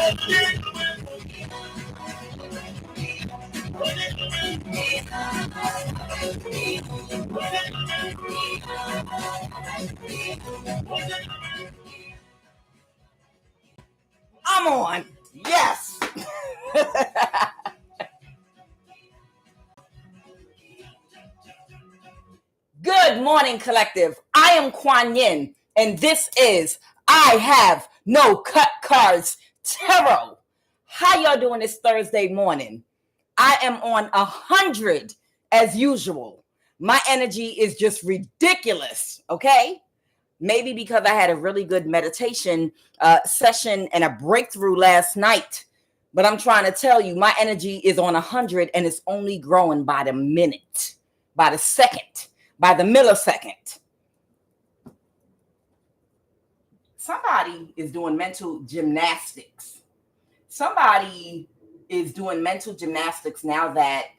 I'm on. Yes. Good morning, collective. I am Quan Yin, and this is I Have No Cut Cards Tarot. How y'all doing this Thursday morning? I am on 100 as usual. My energy is just ridiculous, okay? Maybe because I had a really good meditation session and a breakthrough last night. But I'm trying to tell you, my energy is on 100 and it's only growing by the minute, by the second, by the millisecond. Somebody is doing mental gymnastics. Somebody is doing mental gymnastics now that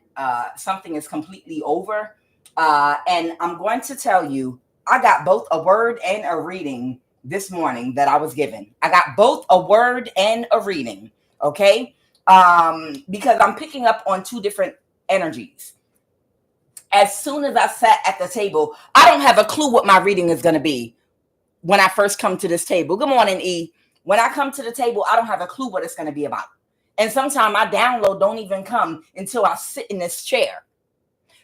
something is completely over. And I'm going to tell you, I got both a word and a reading this morning that I was given. I got both a word and a reading, okay? Because I'm picking up on two different energies. As soon as I sat at the table, I don't have a clue what my reading is going to be when I first come to this table. Good morning, E. When I come to the table, I don't have a clue what it's going to be about. And sometimes my download don't even come until I sit in this chair.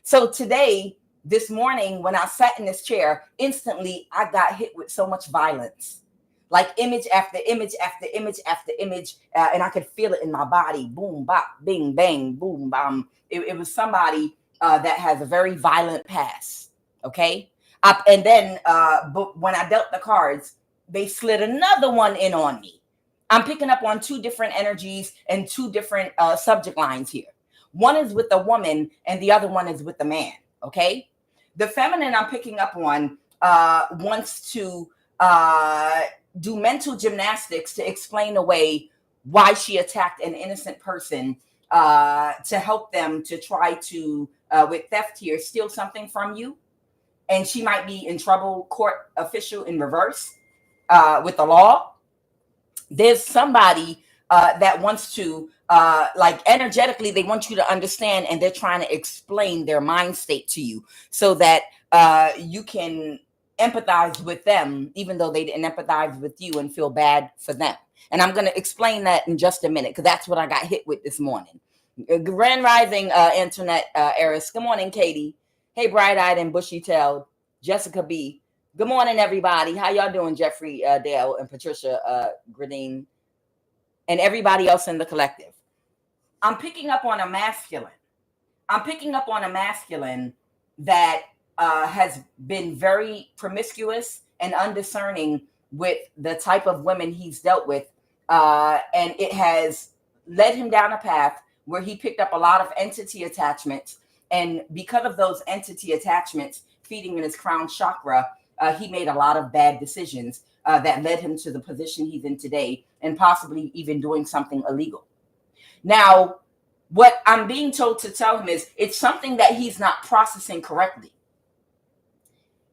So today, this morning, when I sat in this chair, instantly I got hit with so much violence. Like image after image after image after image. And I could feel it in my body. Boom, bop, bing, bang, boom, bam. It was somebody that has a very violent past. Okay. And then but when I dealt the cards, they slid another one in on me. I'm picking up on two different energies and two different subject lines here. One is with the woman and the other one is with the man. Okay. The feminine I'm picking up on wants to do mental gymnastics to explain away why she attacked an innocent person to help them to try to, with theft here, steal something from you. And she might be in trouble, court official in reverse with the law. There's somebody that wants to, like energetically, they want you to understand and they're trying to explain their mind state to you so that you can empathize with them, even though they didn't empathize with you and feel bad for them. And I'm going to explain that in just a minute because that's what I got hit with this morning. Grand Rising, Antoinette Eris. Good morning, Katie. Hey, bright-eyed and bushy-tailed Jessica B. Good morning, everybody. How y'all doing, Jeffrey Dale and Patricia Gradine and everybody else in the collective? I'm picking up on a masculine. I'm picking up on a masculine that has been very promiscuous and undiscerning with the type of women he's dealt with. And it has led him down a path where he picked up a lot of entity attachments. And because of those entity attachments feeding in his crown chakra, he made a lot of bad decisions that led him to the position he's in today and possibly even doing something illegal. Now, what I'm being told to tell him is it's something that he's not processing correctly.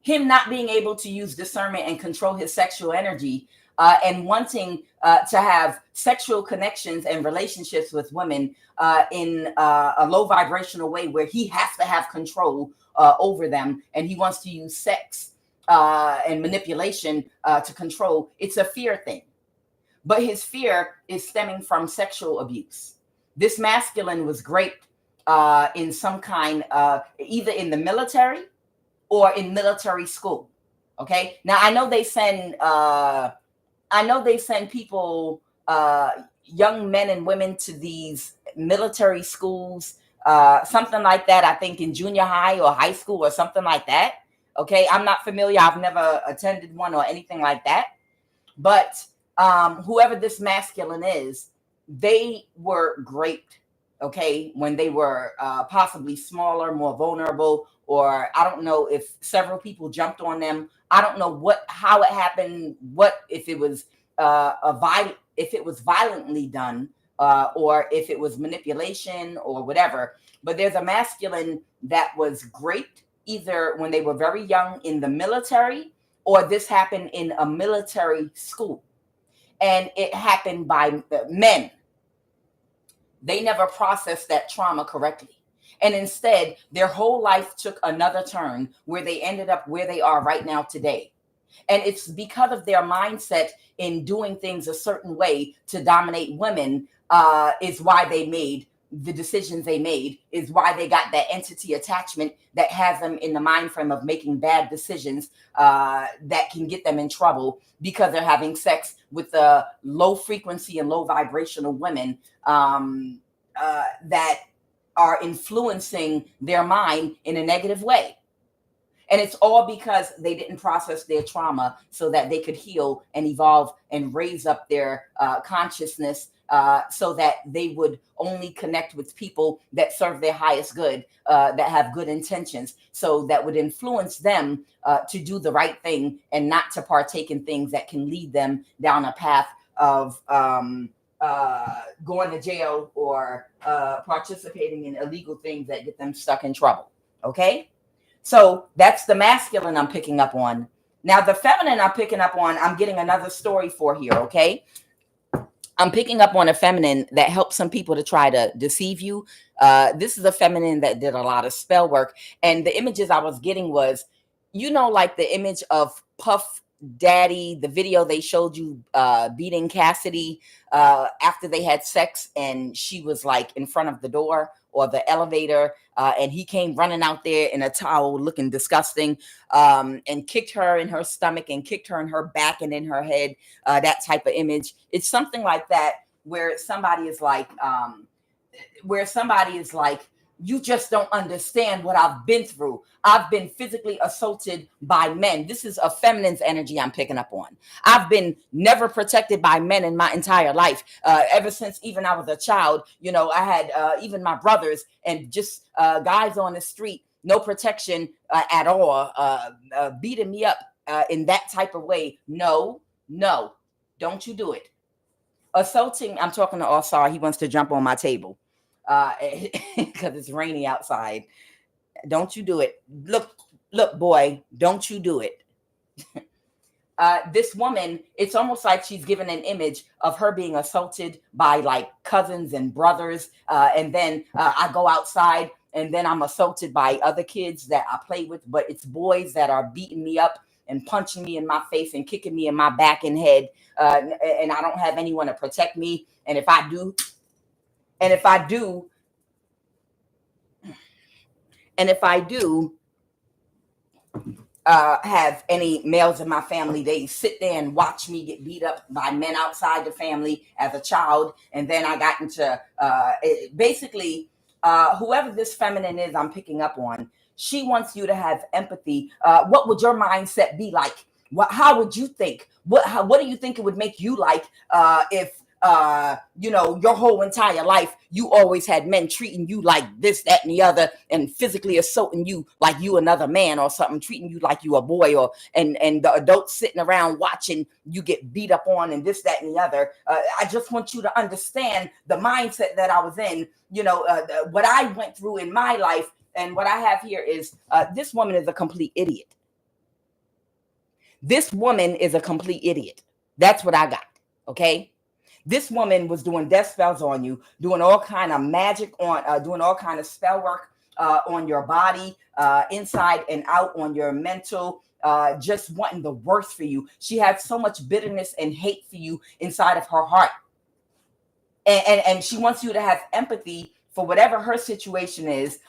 Him not being able to use discernment and control his sexual energy and wanting to have sexual connections and relationships with women in a low vibrational way where he has to have control over them and he wants to use sex and manipulation to control. It's a fear thing. But his fear is stemming from sexual abuse. This masculine was great in some kind, either in the military or in military school. Okay. Now I know they send people, young men and women to these military schools, something like that. I think in junior high or high school or something like that. Okay. I'm not familiar. I've never attended one or anything like that. But whoever this masculine is, they were great. Okay. When they were possibly smaller, more vulnerable, or I don't know if several people jumped on them. I don't know how it happened, if it was violently done, or if it was manipulation or whatever. But there's a masculine that was great either when they were very young in the military, or this happened in a military school. and it happened by men. They never processed that trauma correctly. And instead, their whole life took another turn where they ended up where they are right now today. And it's because of their mindset in doing things a certain way to dominate women, is why they made the decisions they made, is why they got that entity attachment that has them in the mind frame of making bad decisions that can get them in trouble, because they're having sex with the low frequency and low vibrational women that are influencing their mind in a negative way. And it's all because they didn't process their trauma so that they could heal and evolve and raise up their consciousness, so that they would only connect with people that serve their highest good, that have good intentions. So that would influence them to do the right thing and not to partake in things that can lead them down a path of going to jail or participating in illegal things that get them stuck in trouble. Okay? So that's the masculine I'm picking up on. Now, the feminine I'm picking up on, I'm getting another story for here, okay? I'm picking up on a feminine that helps some people to try to deceive you. This is a feminine that did a lot of spell work. And the images I was getting was, like the image of Puff Daddy, the video they showed you beating Cassidy after they had sex, and she was like in front of the door or the elevator, and he came running out there in a towel looking disgusting, and kicked her in her stomach and kicked her in her back and in her head, that type of image. It's something like that where somebody is like, you just don't understand what I've been through. I've been physically assaulted by men. This is a feminine's energy I'm picking up on. I've been never protected by men in my entire life. Ever since even I was a child, I had even my brothers and just guys on the street, no protection at all, beating me up in that type of way. No, don't you do it. Assaulting, I'm talking to Osar. He wants to jump on my table because it's rainy outside. Don't you do it. Look, boy, don't you do it. This woman, it's almost like she's given an image of her being assaulted by like cousins and brothers. And then I go outside and then I'm assaulted by other kids that I play with, but it's boys that are beating me up and punching me in my face and kicking me in my back and head. And I don't have anyone to protect me. And if I do have any males in my family, they sit there and watch me get beat up by men outside the family as a child. And then I got into basically whoever this feminine is I'm picking up on, she wants you to have empathy. What would your mindset be like? How would you think? What do you think it would make you like if your whole entire life, you always had men treating you like this, that, and the other, and physically assaulting you like you another man or something, treating you like you a boy, and the adults sitting around watching you get beat up on and this, that, and the other. I just want you to understand the mindset that I was in, what I went through in my life. And what I have here is this woman is a complete idiot. This woman is a complete idiot. That's what I got. Okay. This woman was doing death spells on you, doing all kind of magic on, doing all kind of spell work on your body, inside and out, on your mental, just wanting the worst for you. She had so much bitterness and hate for you inside of her heart. And she wants you to have empathy for whatever her situation is,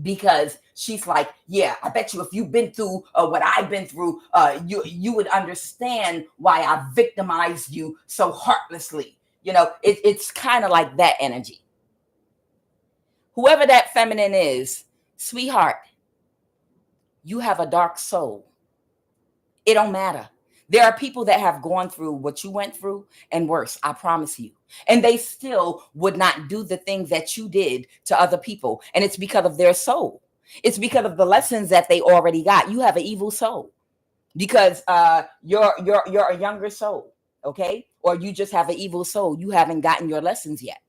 because she's like, yeah, I bet you if you've been through what I've been through, you would understand why I victimized you so heartlessly. It's kind of like that energy. Whoever that feminine is, sweetheart, you have a dark soul. It don't matter. There are people that have gone through what you went through and worse, I promise you. And they still would not do the things that you did to other people. And it's because of their soul. It's because of the lessons that they already got. You have an evil soul because you're a younger soul, okay? Or you just have an evil soul. You haven't gotten your lessons yet.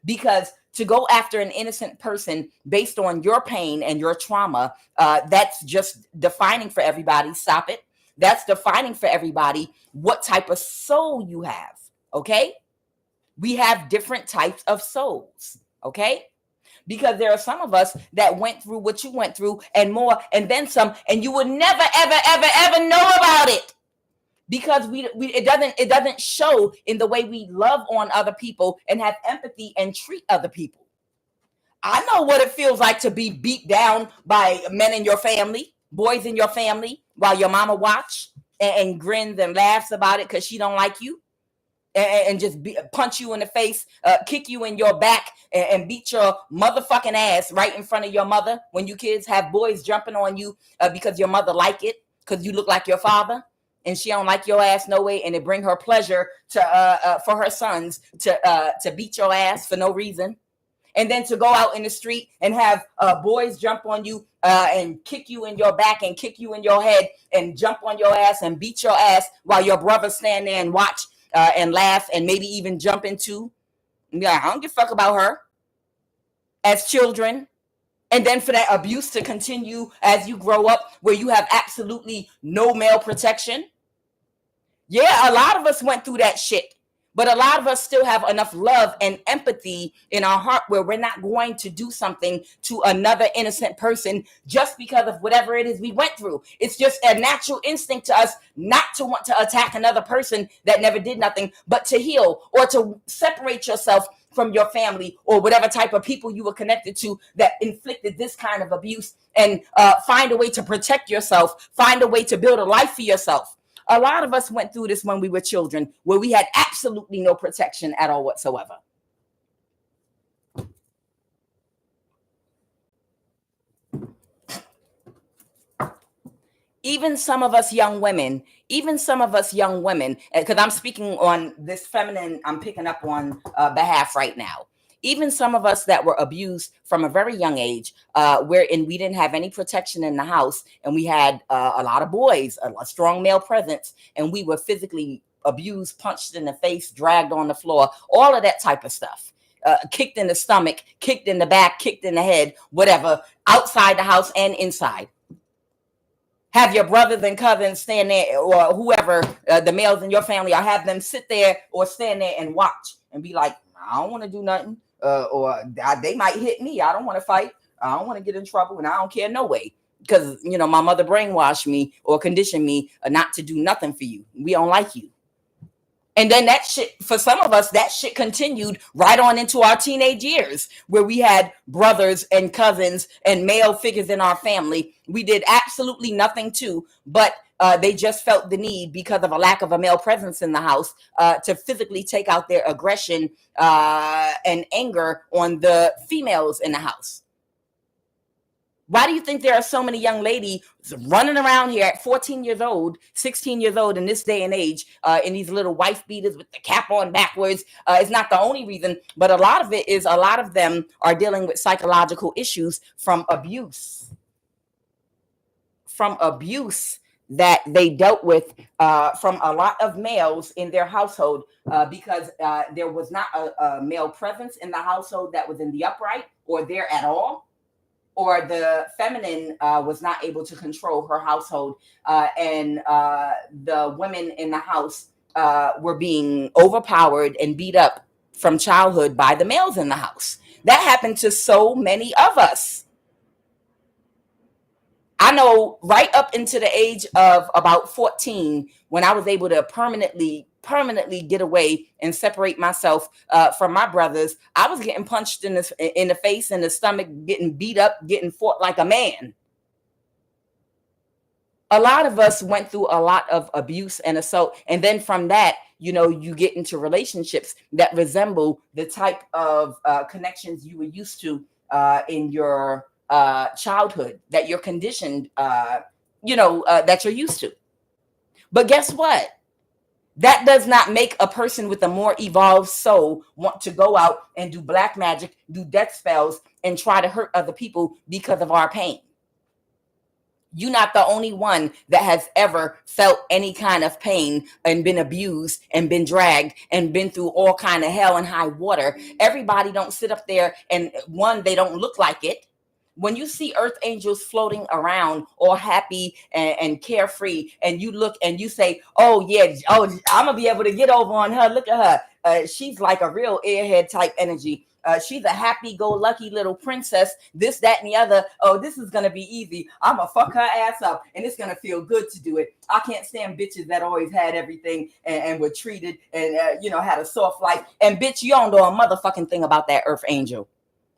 Because to go after an innocent person based on your pain and your trauma, that's just defining for everybody. Stop it. That's defining for everybody what type of soul you have, okay? We have different types of souls, okay? Because there are some of us that went through what you went through and more and then some, and you would never, ever, ever, ever know about it. Because it doesn't show in the way we love on other people and have empathy and treat other people. I know what it feels like to be beat down by men in your family, boys in your family, while your mama watch and grins and laughs about it because she don't like you, and just punch you in the face, kick you in your back, and beat your motherfucking ass right in front of your mother. When you kids have boys jumping on you because your mother like it, because you look like your father. And she don't like your ass no way, and it bring her pleasure to for her sons to beat your ass for no reason, and then to go out in the street and have boys jump on you and kick you in your back and kick you in your head and jump on your ass and beat your ass while your brothers stand there and watch and laugh and maybe even jump into. Yeah, I don't give a fuck about her as children. And then for that abuse to continue as you grow up, where you have absolutely no male protection. Yeah, a lot of us went through that shit. But a lot of us still have enough love and empathy in our heart where we're not going to do something to another innocent person just because of whatever it is we went through. It's just a natural instinct to us not to want to attack another person that never did nothing, but to heal or to separate yourself from your family or whatever type of people you were connected to that inflicted this kind of abuse, and find a way to protect yourself, find a way to build a life for yourself. A lot of us went through this when we were children, where we had absolutely no protection at all whatsoever. Even some of us young women, because I'm speaking on this feminine, I'm picking up on behalf right now. Even some of us that were abused from a very young age, wherein we didn't have any protection in the house, and we had a lot of boys, a strong male presence, and we were physically abused, punched in the face, dragged on the floor, all of that type of stuff. Kicked in the stomach, kicked in the back, kicked in the head, whatever, outside the house and inside. Have your brothers and cousins stand there, or whoever, the males in your family, or have them sit there or stand there and watch and be like, I don't want to do nothing. Or they might hit me. I don't want to fight. I don't want to get in trouble, and I don't care no way. Because, my mother brainwashed me or conditioned me not to do nothing for you. We don't like you. And then that shit, for some of us, that shit continued right on into our teenage years, where we had brothers and cousins and male figures in our family we did absolutely nothing to, but they just felt the need, because of a lack of a male presence in the house, to physically take out their aggression and anger on the females in the house. Why do you think there are so many young ladies running around here at 14 years old, 16 years old in this day and age, in these little wife beaters with the cap on backwards? It's not the only reason, but a lot of it is a lot of them are dealing with psychological issues from abuse. That they dealt with from a lot of males in their household, because there was not a male presence in the household that was in the upright or there at all. Or the feminine was not able to control her household, and the women in the house were being overpowered and beat up from childhood by the males in the house. That happened to so many of us. I know right up into the age of about 14, when I was able to permanently get away and separate myself from my brothers, I was getting punched in the face, in the stomach, getting beat up, getting fought like a man. A lot of us went through a lot of abuse and assault, and then from that, you get into relationships that resemble the type of connections you were used to in your childhood, that you're conditioned, that you're used to. But guess what? That does not make a person with a more evolved soul want to go out and do black magic, do death spells, and try to hurt other people because of our pain. You're not the only one that has ever felt any kind of pain and been abused and been dragged and been through all kind of hell and high water. Everybody don't sit up there and, one, they don't look like it. when you see earth angels floating around all happy and carefree, and you look and you say, oh yeah, oh, I'm gonna be able to get over on her. Look at her. She's like a real airhead type energy. She's a happy-go-lucky little princess, this, that, and the other. Oh, this is going to be easy. I'm going to fuck her ass up, and it's going to feel good to do it. I can't stand bitches that always had everything and were treated and, had a soft life. And, bitch, you don't know a motherfucking thing about that earth angel.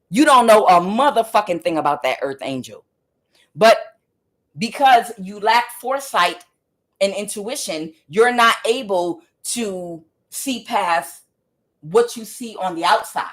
You don't know a motherfucking thing about that earth angel. But because you lack foresight and intuition, you're not able to see past what you see on the outside.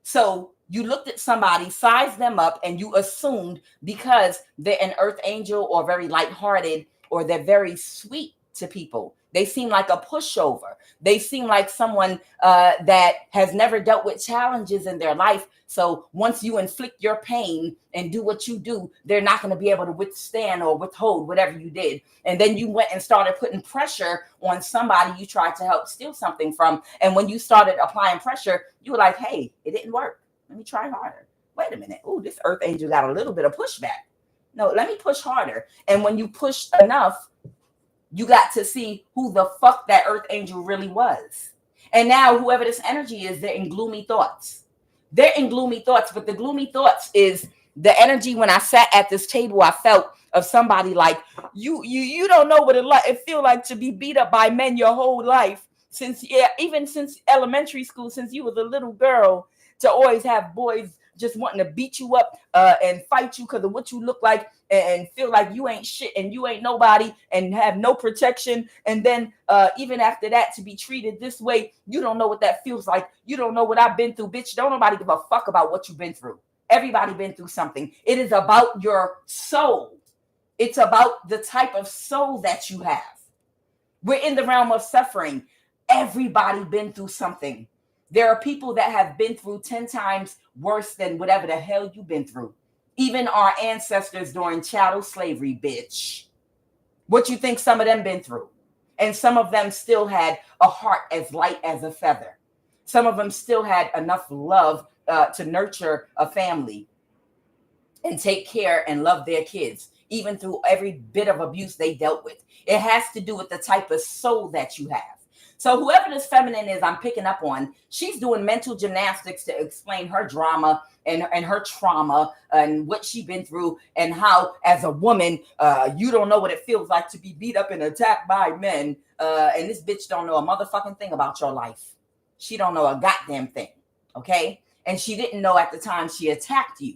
So you looked at somebody, sized them up, and you assumed because they're an earth angel or very lighthearted or they're very sweet to people, they seem like a pushover. They seem like someone that has never dealt with challenges in their life. So once you inflict your pain and do what you do, they're not going to be able to withstand or withhold whatever you did. And then you went and started putting pressure on somebody you tried to help steal something from. And when you started applying pressure, you were like, hey, it didn't work. Let me try harder. Wait a minute. Oh, this earth angel got a little bit of pushback. No, let me push harder. And when you pushed enough, you got to see who the fuck that earth angel really was. And now whoever this energy is, they're in gloomy thoughts. They're in gloomy thoughts, but the gloomy thoughts is the energy. When I sat at this table, I felt of somebody like, you don't know what it feel like to be beat up by men your whole life. Even since elementary school, since you was a little girl, to always have boys just wanting to beat you up and fight you because of what you look like and feel like you ain't shit and you ain't nobody and have no protection. And then even after that, to be treated this way, you don't know what that feels like. You don't know what I've been through, bitch. Don't nobody give a fuck about what you've been through. Everybody been through something. It is about your soul. It's about the type of soul that you have. We're in the realm of suffering. Everybody been through something. There are people that have been through 10 times worse than whatever the hell you've been through. Even our ancestors during chattel slavery, bitch. What you think some of them been through? And some of them still had a heart as light as a feather. Some of them still had enough love to nurture a family and take care and love their kids, even through every bit of abuse they dealt with. It has to do with the type of soul that you have. So whoever this feminine is I'm picking up on, she's doing mental gymnastics to explain her drama and her trauma and what she's been through and how, as a woman, you don't know what it feels like to be beat up and attacked by men. And this bitch don't know a motherfucking thing about your life. She don't know a goddamn thing, okay? And she didn't know at the time she attacked you.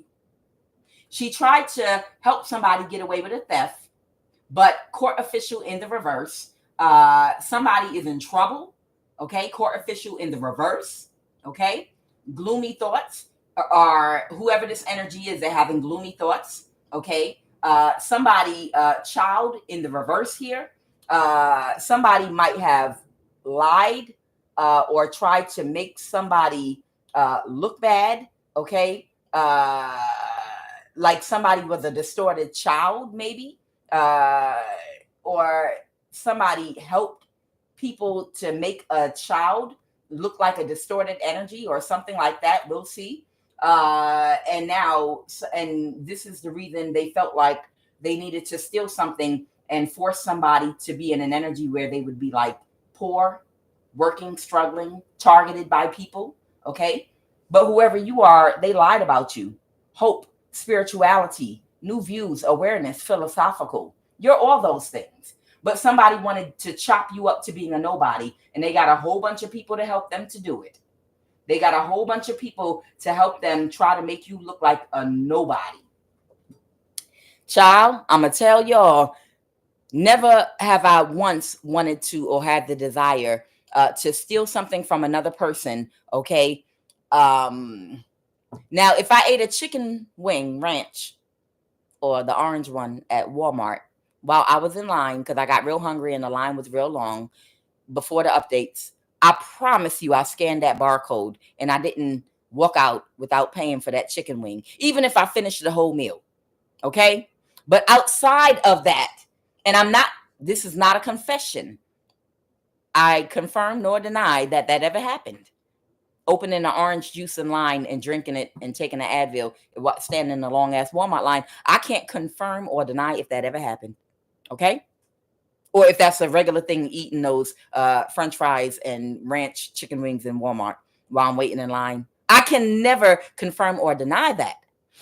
She tried to help somebody get away with a theft, but court official in the reverse. Somebody is in trouble, okay? Court official in the reverse, okay? Gloomy thoughts are whoever this energy is, they're having gloomy thoughts, okay? Somebody, child in the reverse here. Somebody might have lied or tried to make somebody look bad, okay? Like somebody was a distorted child, maybe, or somebody helped people to make a child look like a distorted energy or something like that. We'll see. And this is the reason they felt like they needed to steal something and force somebody to be in an energy where they would be like poor, working, struggling, targeted by people. Okay. But whoever you are, they lied about you. Hope, spirituality, new views, awareness, philosophical. You're all those things. But somebody wanted to chop you up to being a nobody, and they got a whole bunch of people to help them to do it. They got a whole bunch of people to help them try to make you look like a nobody. Child, I'm going to tell y'all, never have I once wanted to or had the desire to steal something from another person, okay? Now, if I ate a chicken wing ranch or the orange one at Walmart, while I was in line, because I got real hungry and the line was real long before the updates, I promise you I scanned that barcode and I didn't walk out without paying for that chicken wing, even if I finished the whole meal, okay? But outside of that, and this is not a confession. I confirm nor deny that ever happened. opening an orange juice in line and drinking it and taking an Advil, standing in a long ass Walmart line. I can't confirm or deny if that ever happened. Okay. Or if that's a regular thing, eating those French fries and ranch chicken wings in Walmart while I'm waiting in line. I can never confirm or deny that.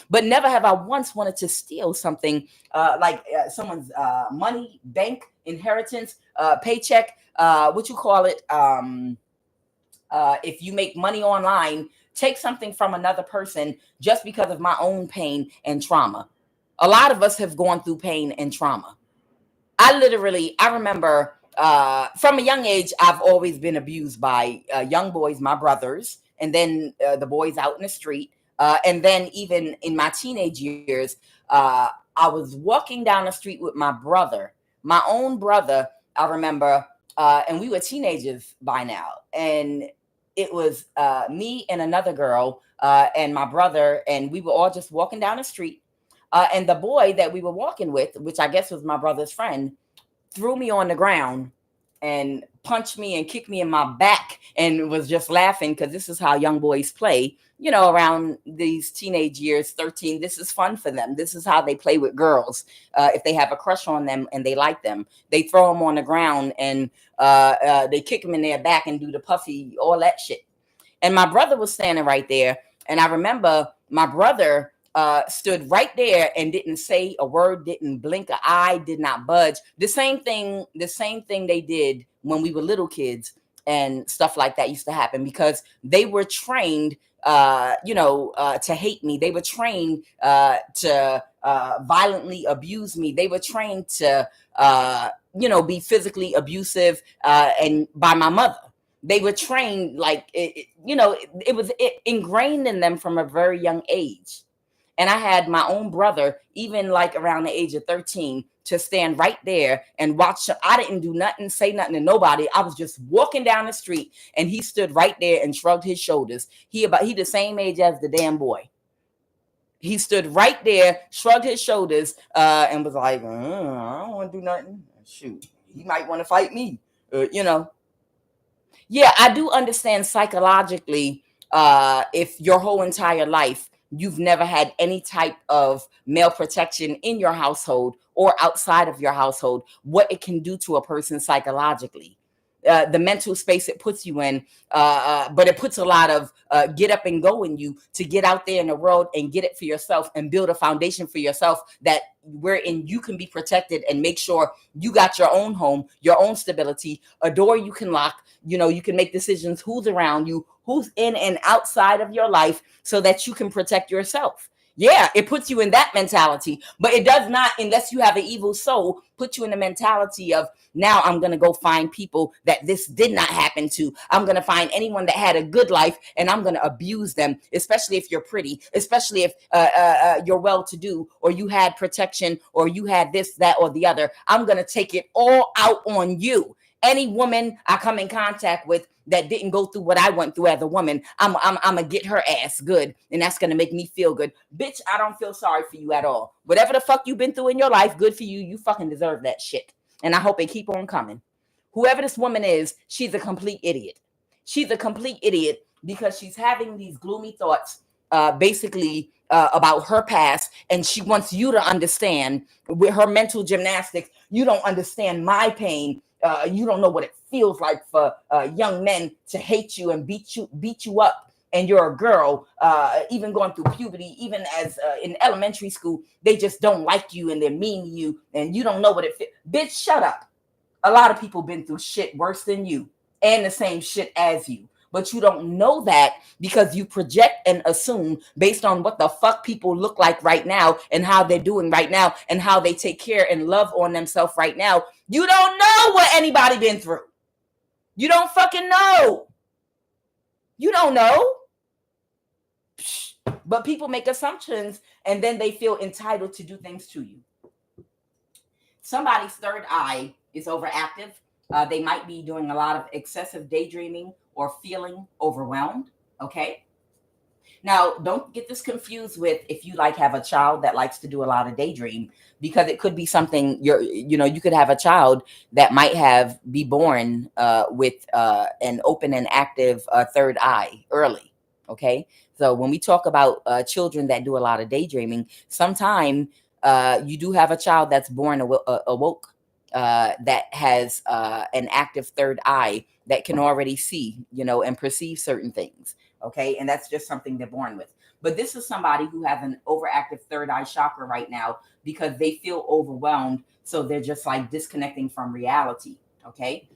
But never have I once wanted to steal something like someone's money, bank, inheritance, paycheck, what you call it. If you make money online, take something from another person just because of my own pain and trauma. A lot of us have gone through pain and trauma. I remember from a young age, I've always been abused by young boys, my brothers, and then the boys out in the street. And then even in my teenage years, I was walking down the street with my brother, my own brother, I remember, and we were teenagers by now. And it was me and another girl and my brother, and we were all just walking down the street. And the boy that we were walking with, which I guess was my brother's friend, threw me on the ground and punched me and kicked me in my back and was just laughing because this is how young boys play, you know, around these teenage years, 13. This is fun for them. This is how they play with girls. If they have a crush on them and they like them, they throw them on the ground and they kick them in their back and do the puffy, all that shit. And my brother was standing right there. And I remember my brother stood right there and didn't say a word, didn't blink an eye, did not budge. The same thing they did when we were little kids and stuff like that used to happen because they were trained, to hate me. They were trained to violently abuse me. They were trained to, be physically abusive and by my mother. They were trained like, it was ingrained in them from a very young age. And I had my own brother, even like around the age of 13, to stand right there and watch. I didn't do nothing, say nothing to nobody. I was just walking down the street and he stood right there and shrugged his shoulders. He the same age as the damn boy. He stood right there, shrugged his shoulders, and was like, I don't want to do nothing. Shoot, he might want to fight me, Yeah, I do understand psychologically, if your whole entire life, you've never had any type of male protection in your household or outside of your household, what it can do to a person psychologically. The mental space it puts you in, but it puts a lot of get up and go in you to get out there in the world and get it for yourself and build a foundation for yourself that wherein you can be protected and make sure you got your own home, your own stability, a door you can lock, you can make decisions who's around you, who's in and outside of your life so that you can protect yourself. Yeah, it puts you in that mentality, but it does not, unless you have an evil soul, put you in the mentality of now I'm going to go find people that this did not happen to. I'm going to find anyone that had a good life and I'm going to abuse them, especially if you're pretty, especially if you're well-to-do or you had protection or you had this, that, or the other. I'm going to take it all out on you. Any woman I come in contact with that didn't go through what I went through as a woman, I'm gonna get her ass good, and that's gonna make me feel good. Bitch, I don't feel sorry for you at all. Whatever the fuck you've been through in your life, good for you. You fucking deserve that shit. And I hope it keep on coming. Whoever this woman is, she's a complete idiot. She's a complete idiot because she's having these gloomy thoughts, basically about her past, and she wants you to understand with her mental gymnastics. You don't understand my pain. You don't know what it feels like for young men to hate you and beat you up, and you're a girl, even going through puberty, even as in elementary school, they just don't like you and they're mean to you, and you don't know what it feels. Bitch, shut up. A lot of people been through shit worse than you and the same shit as you. But you don't know that because you project and assume based on what the fuck people look like right now and how they're doing right now and how they take care and love on themselves right now. You don't know what anybody been through. You don't fucking know. You don't know. But people make assumptions and then they feel entitled to do things to you. Somebody's third eye is overactive. They might be doing a lot of excessive daydreaming or feeling overwhelmed. Okay. Now, don't get this confused with if you like have a child that likes to do a lot of daydream, because it could be something you could have a child that might be born with an open and active third eye early. Okay. So when we talk about children that do a lot of daydreaming, sometime you do have a child that's born awoke, that has an active third eye that can already see, and perceive certain things. Okay. And that's just something they're born with. But this is somebody who has an overactive third eye chakra right now because they feel overwhelmed. So they're just like disconnecting from reality. Okay.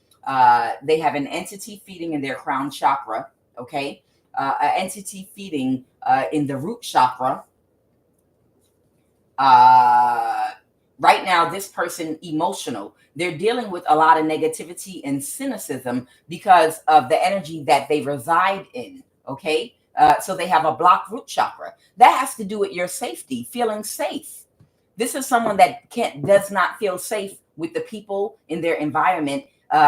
They have an entity feeding in their crown chakra. Okay. An entity feeding in the root chakra. Right now, this person emotional. They're dealing with a lot of negativity and cynicism because of the energy that they reside in. Okay. So they have a blocked root chakra. That has to do with your safety, feeling safe. This is someone that does not feel safe with the people in their environment.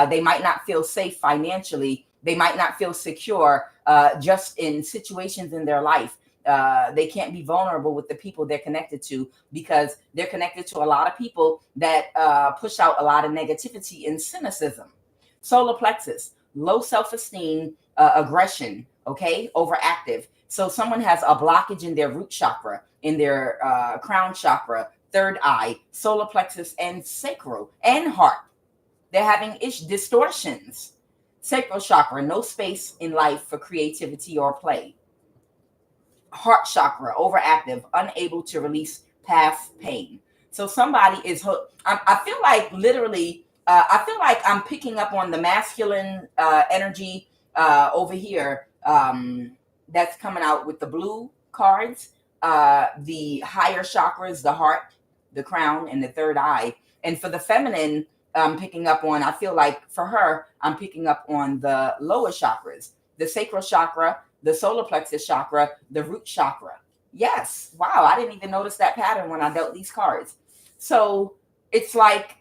They might not feel safe financially. They might not feel secure just in situations in their life. They can't be vulnerable with the people they're connected to because they're connected to a lot of people that push out a lot of negativity and cynicism. Solar plexus, low self-esteem, aggression, okay, overactive. So someone has a blockage in their root chakra, in their crown chakra, third eye, solar plexus, and sacral, and heart. They're having distortions. Sacral chakra, no space in life for creativity or play. Heart chakra, overactive, unable to release past pain. So somebody is hooked. I feel like literally, I feel like I'm picking up on the masculine energy over here that's coming out with the blue cards. The higher chakras, the heart, the crown, and the third eye. And for the feminine, I'm picking up on, I feel like for her, I'm picking up on the lower chakras, the sacral chakra, the solar plexus chakra, the root chakra. Yes. Wow. I didn't even notice that pattern when I dealt these cards. So it's like,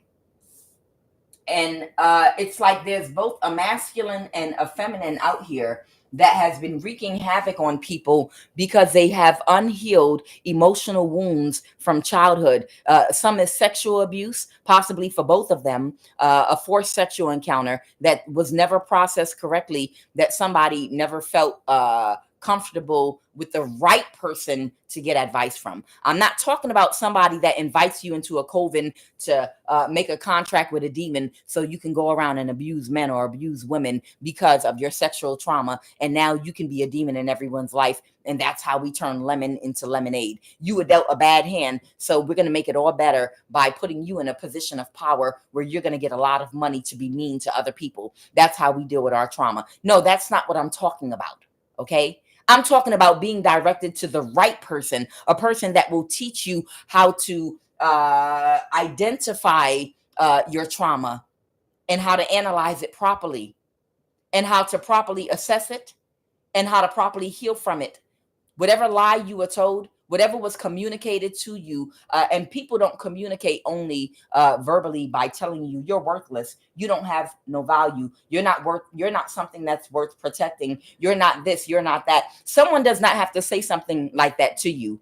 it's like there's both a masculine and a feminine out here that has been wreaking havoc on people because they have unhealed emotional wounds from childhood. Some is sexual abuse, possibly for both of them, a forced sexual encounter that was never processed correctly, that somebody never felt comfortable with the right person to get advice from. I'm not talking about somebody that invites you into a coven to make a contract with a demon so you can go around and abuse men or abuse women because of your sexual trauma. And now you can be a demon in everyone's life. And that's how we turn lemon into lemonade. You were dealt a bad hand, so we're going to make it all better by putting you in a position of power where you're going to get a lot of money to be mean to other people. That's how we deal with our trauma. No, that's not what I'm talking about. Okay. I'm talking about being directed to the right person, a person that will teach you how to identify your trauma and how to analyze it properly and how to properly assess it and how to properly heal from it. Whatever lie you were told, whatever was communicated to you, and people don't communicate only verbally by telling you you're worthless, you don't have no value, you're not something that's worth protecting, you're not this, you're not that. Someone does not have to say something like that to you.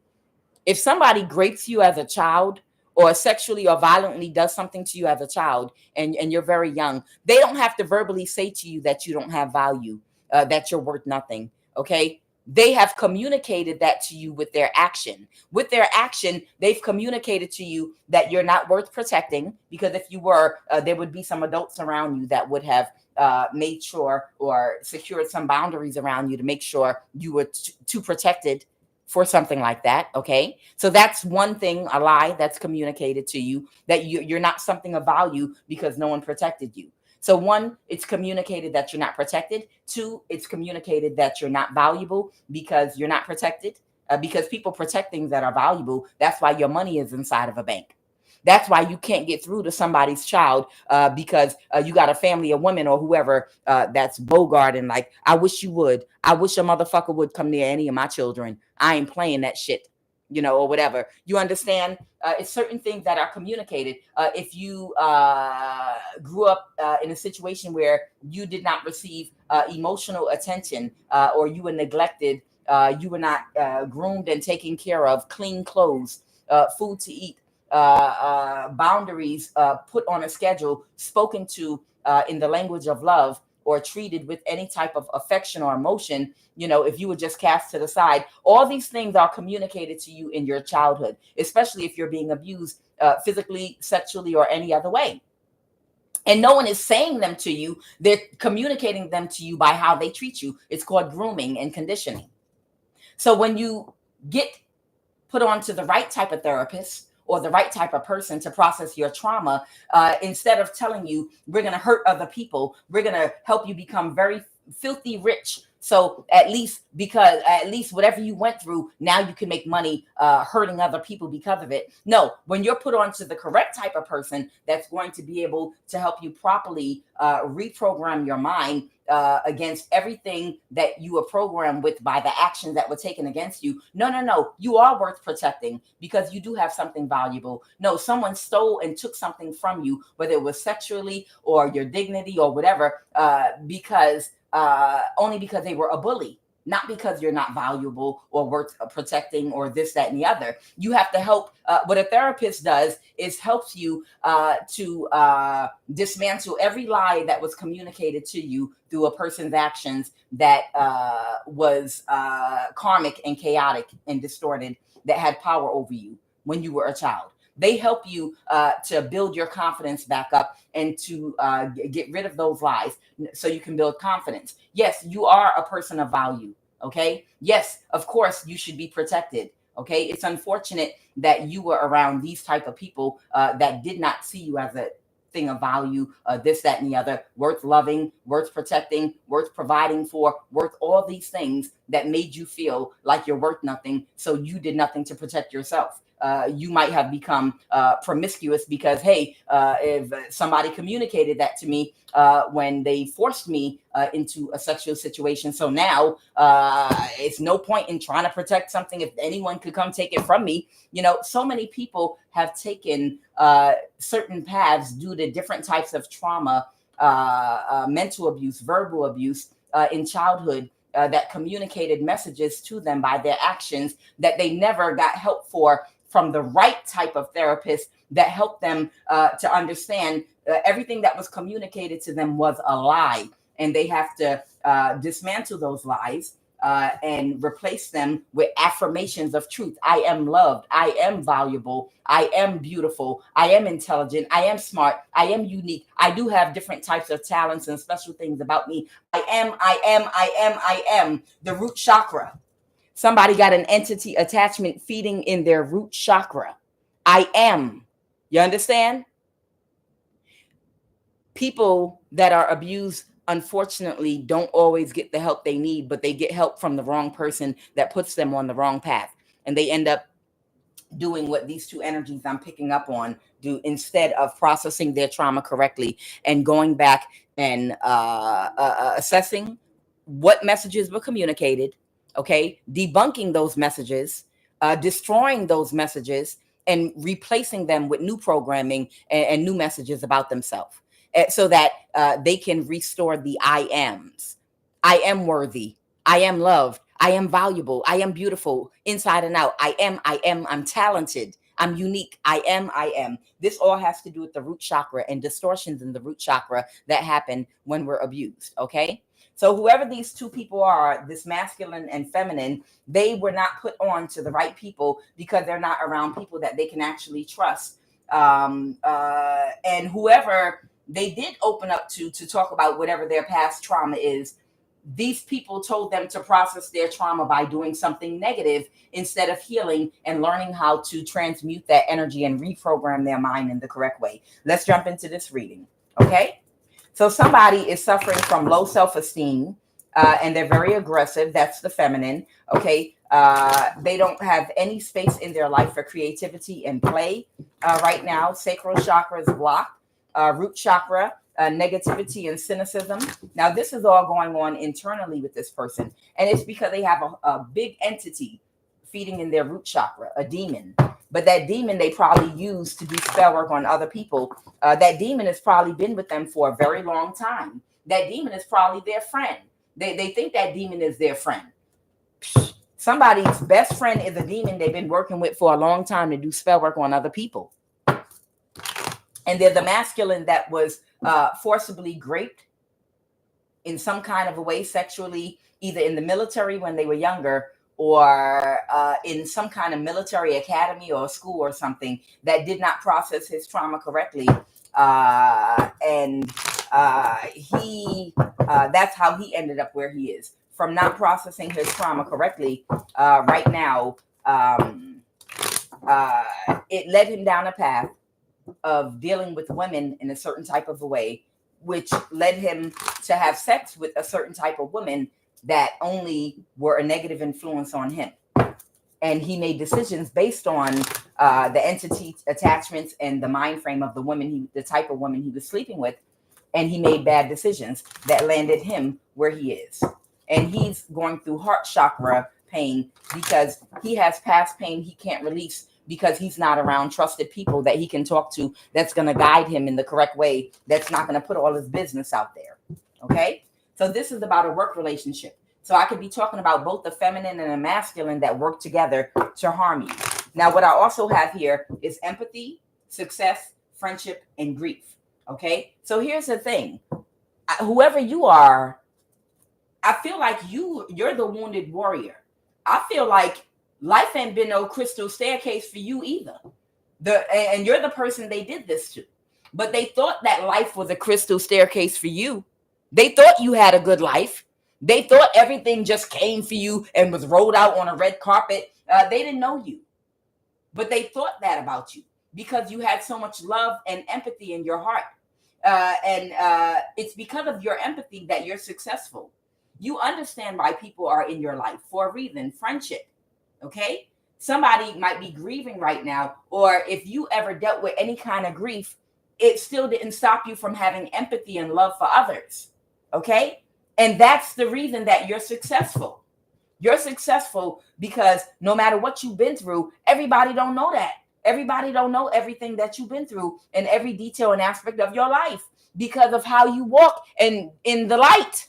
If somebody grapes you as a child or sexually or violently does something to you as a child and you're very young, they don't have to verbally say to you that you don't have value, that you're worth nothing. Okay. They have communicated that to you with their action. With their action, they've communicated to you that you're not worth protecting, because if you were, there would be some adults around you that would have made sure or secured some boundaries around you to make sure you were too protected for something like that. Okay. So that's one thing, a lie that's communicated to you, that you're not something of value because no one protected you. So one, it's communicated that you're not protected. Two, it's communicated that you're not valuable because you're not protected. Because people protect things that are valuable. That's why your money is inside of a bank. That's why you can't get through to somebody's child because you got a family of women or whoever that's bogarting. Like, I wish you would. I wish a motherfucker would come near any of my children. I ain't playing that shit, or whatever. You understand? It's certain things that are communicated. If you grew up in a situation where you did not receive emotional attention or you were neglected You were not groomed and taken care of, clean clothes, food to eat, boundaries put on a schedule, spoken to in the language of love, or treated with any type of affection or emotion, if you were just cast to the side. All these things are communicated to you in your childhood, especially if you're being abused physically, sexually, or any other way. And no one is saying them to you. They're communicating them to you by how they treat you. It's called grooming and conditioning. So when you get put onto the right type of therapist or the right type of person to process your trauma, instead of telling you, we're going to hurt other people, we're going to help you become very filthy rich. So at least whatever you went through, now you can make money hurting other people because of it. No, when you're put onto the correct type of person that's going to be able to help you properly reprogram your mind against everything that you were programmed with by the actions that were taken against you. No, you are worth protecting because you do have something valuable. No, someone stole and took something from you, whether it was sexually or your dignity or whatever, only because they were a bully, not because you're not valuable or worth protecting or this, that, and the other. You have to help. What a therapist does is helps you to dismantle every lie that was communicated to you through a person's actions that was karmic and chaotic and distorted, that had power over you when you were a child. They help you to build your confidence back up and to get rid of those lies so you can build confidence. Yes, you are a person of value. Okay. Yes, of course, you should be protected. Okay. It's unfortunate that you were around these type of people that did not see you as a thing of value, this, that, and the other, worth loving, worth protecting, worth providing for, worth all these things that made you feel like you're worth nothing. So you did nothing to protect yourself. You might have become promiscuous because, hey, if somebody communicated that to me when they forced me into a sexual situation. So now it's no point in trying to protect something if anyone could come take it from me. So many people have taken certain paths due to different types of trauma, mental abuse, verbal abuse in childhood. That communicated messages to them by their actions that they never got help for from the right type of therapist that helped them to understand everything that was communicated to them was a lie. And they have to dismantle those lies and replace them with affirmations of truth. I am loved. I am valuable. I am beautiful. I am intelligent. I am smart. I am unique. I do have different types of talents and special things about me. I am the root chakra. Somebody got an entity attachment feeding in their root chakra. I am. You understand? People that are abused, unfortunately, don't always get the help they need, but they get help from the wrong person that puts them on the wrong path. And they end up doing what these two energies I'm picking up on do, instead of processing their trauma correctly and going back and assessing what messages were communicated. Okay, debunking those messages, destroying those messages, and replacing them with new programming and new messages about themselves, so that they can restore the I ams. I am worthy. I am loved. I am valuable. I am beautiful inside and out. I'm talented. I'm unique. I am. This all has to do with the root chakra and distortions in the root chakra that happen when we're abused. Okay. So whoever these two people are, this masculine and feminine, they were not put on to the right people because they're not around people that they can actually trust. And whoever they did open up to talk about whatever their past trauma is, these people told them to process their trauma by doing something negative instead of healing and learning how to transmute that energy and reprogram their mind in the correct way. Let's jump into this reading. Okay. So somebody is suffering from low self-esteem and they're very aggressive. That's the feminine. Okay. They don't have any space in their life for creativity and play right now. Sacral chakra is blocked. Root chakra, negativity and cynicism. Now, this is all going on internally with this person. And it's because they have a big entity feeding in their root chakra, a demon. But that demon they probably use to do spell work on other people. That demon has probably been with them for a very long time. That demon is probably their friend. They think that demon is their friend. Somebody's best friend is a demon they've been working with for a long time to do spell work on other people. And they're the masculine that was forcibly raped in some kind of a way sexually, either in the military when they were younger, or in some kind of military academy or school or something, that did not process his trauma correctly. And that's how he ended up where he is, from not processing his trauma correctly. Right now, it led him down a path of dealing with women in a certain type of a way, which led him to have sex with a certain type of women that only were a negative influence on him. And he made decisions based on the entity attachments and the mind frame of the woman, the type of woman he was sleeping with. And he made bad decisions that landed him where he is. And he's going through heart chakra pain because he has past pain he can't release, because he's not around trusted people that he can talk to that's going to guide him in the correct way, that's not going to put all his business out there. Okay? So this is about a work relationship. So I could be talking about both the feminine and the masculine that work together to harm you. Now, what I also have here is empathy, success, friendship, and grief. Okay? So here's the thing. Whoever you are, I feel like you're the wounded warrior. I feel like life ain't been no crystal staircase for you either. And you're the person they did this to. But they thought that life was a crystal staircase for you. They thought you had a good life. They thought everything just came for you and was rolled out on a red carpet. They didn't know you. But they thought that about you because you had so much love and empathy in your heart. And it's because of your empathy that you're successful. You understand why people are in your life for a reason. Friendship. Okay? Somebody might be grieving right now, or if you ever dealt with any kind of grief, it still didn't stop you from having empathy and love for others. Okay? And that's the reason that you're successful. You're successful because no matter what you've been through, everybody don't know that. Everybody don't know everything that you've been through and every detail and aspect of your life because of how you walk and in the light.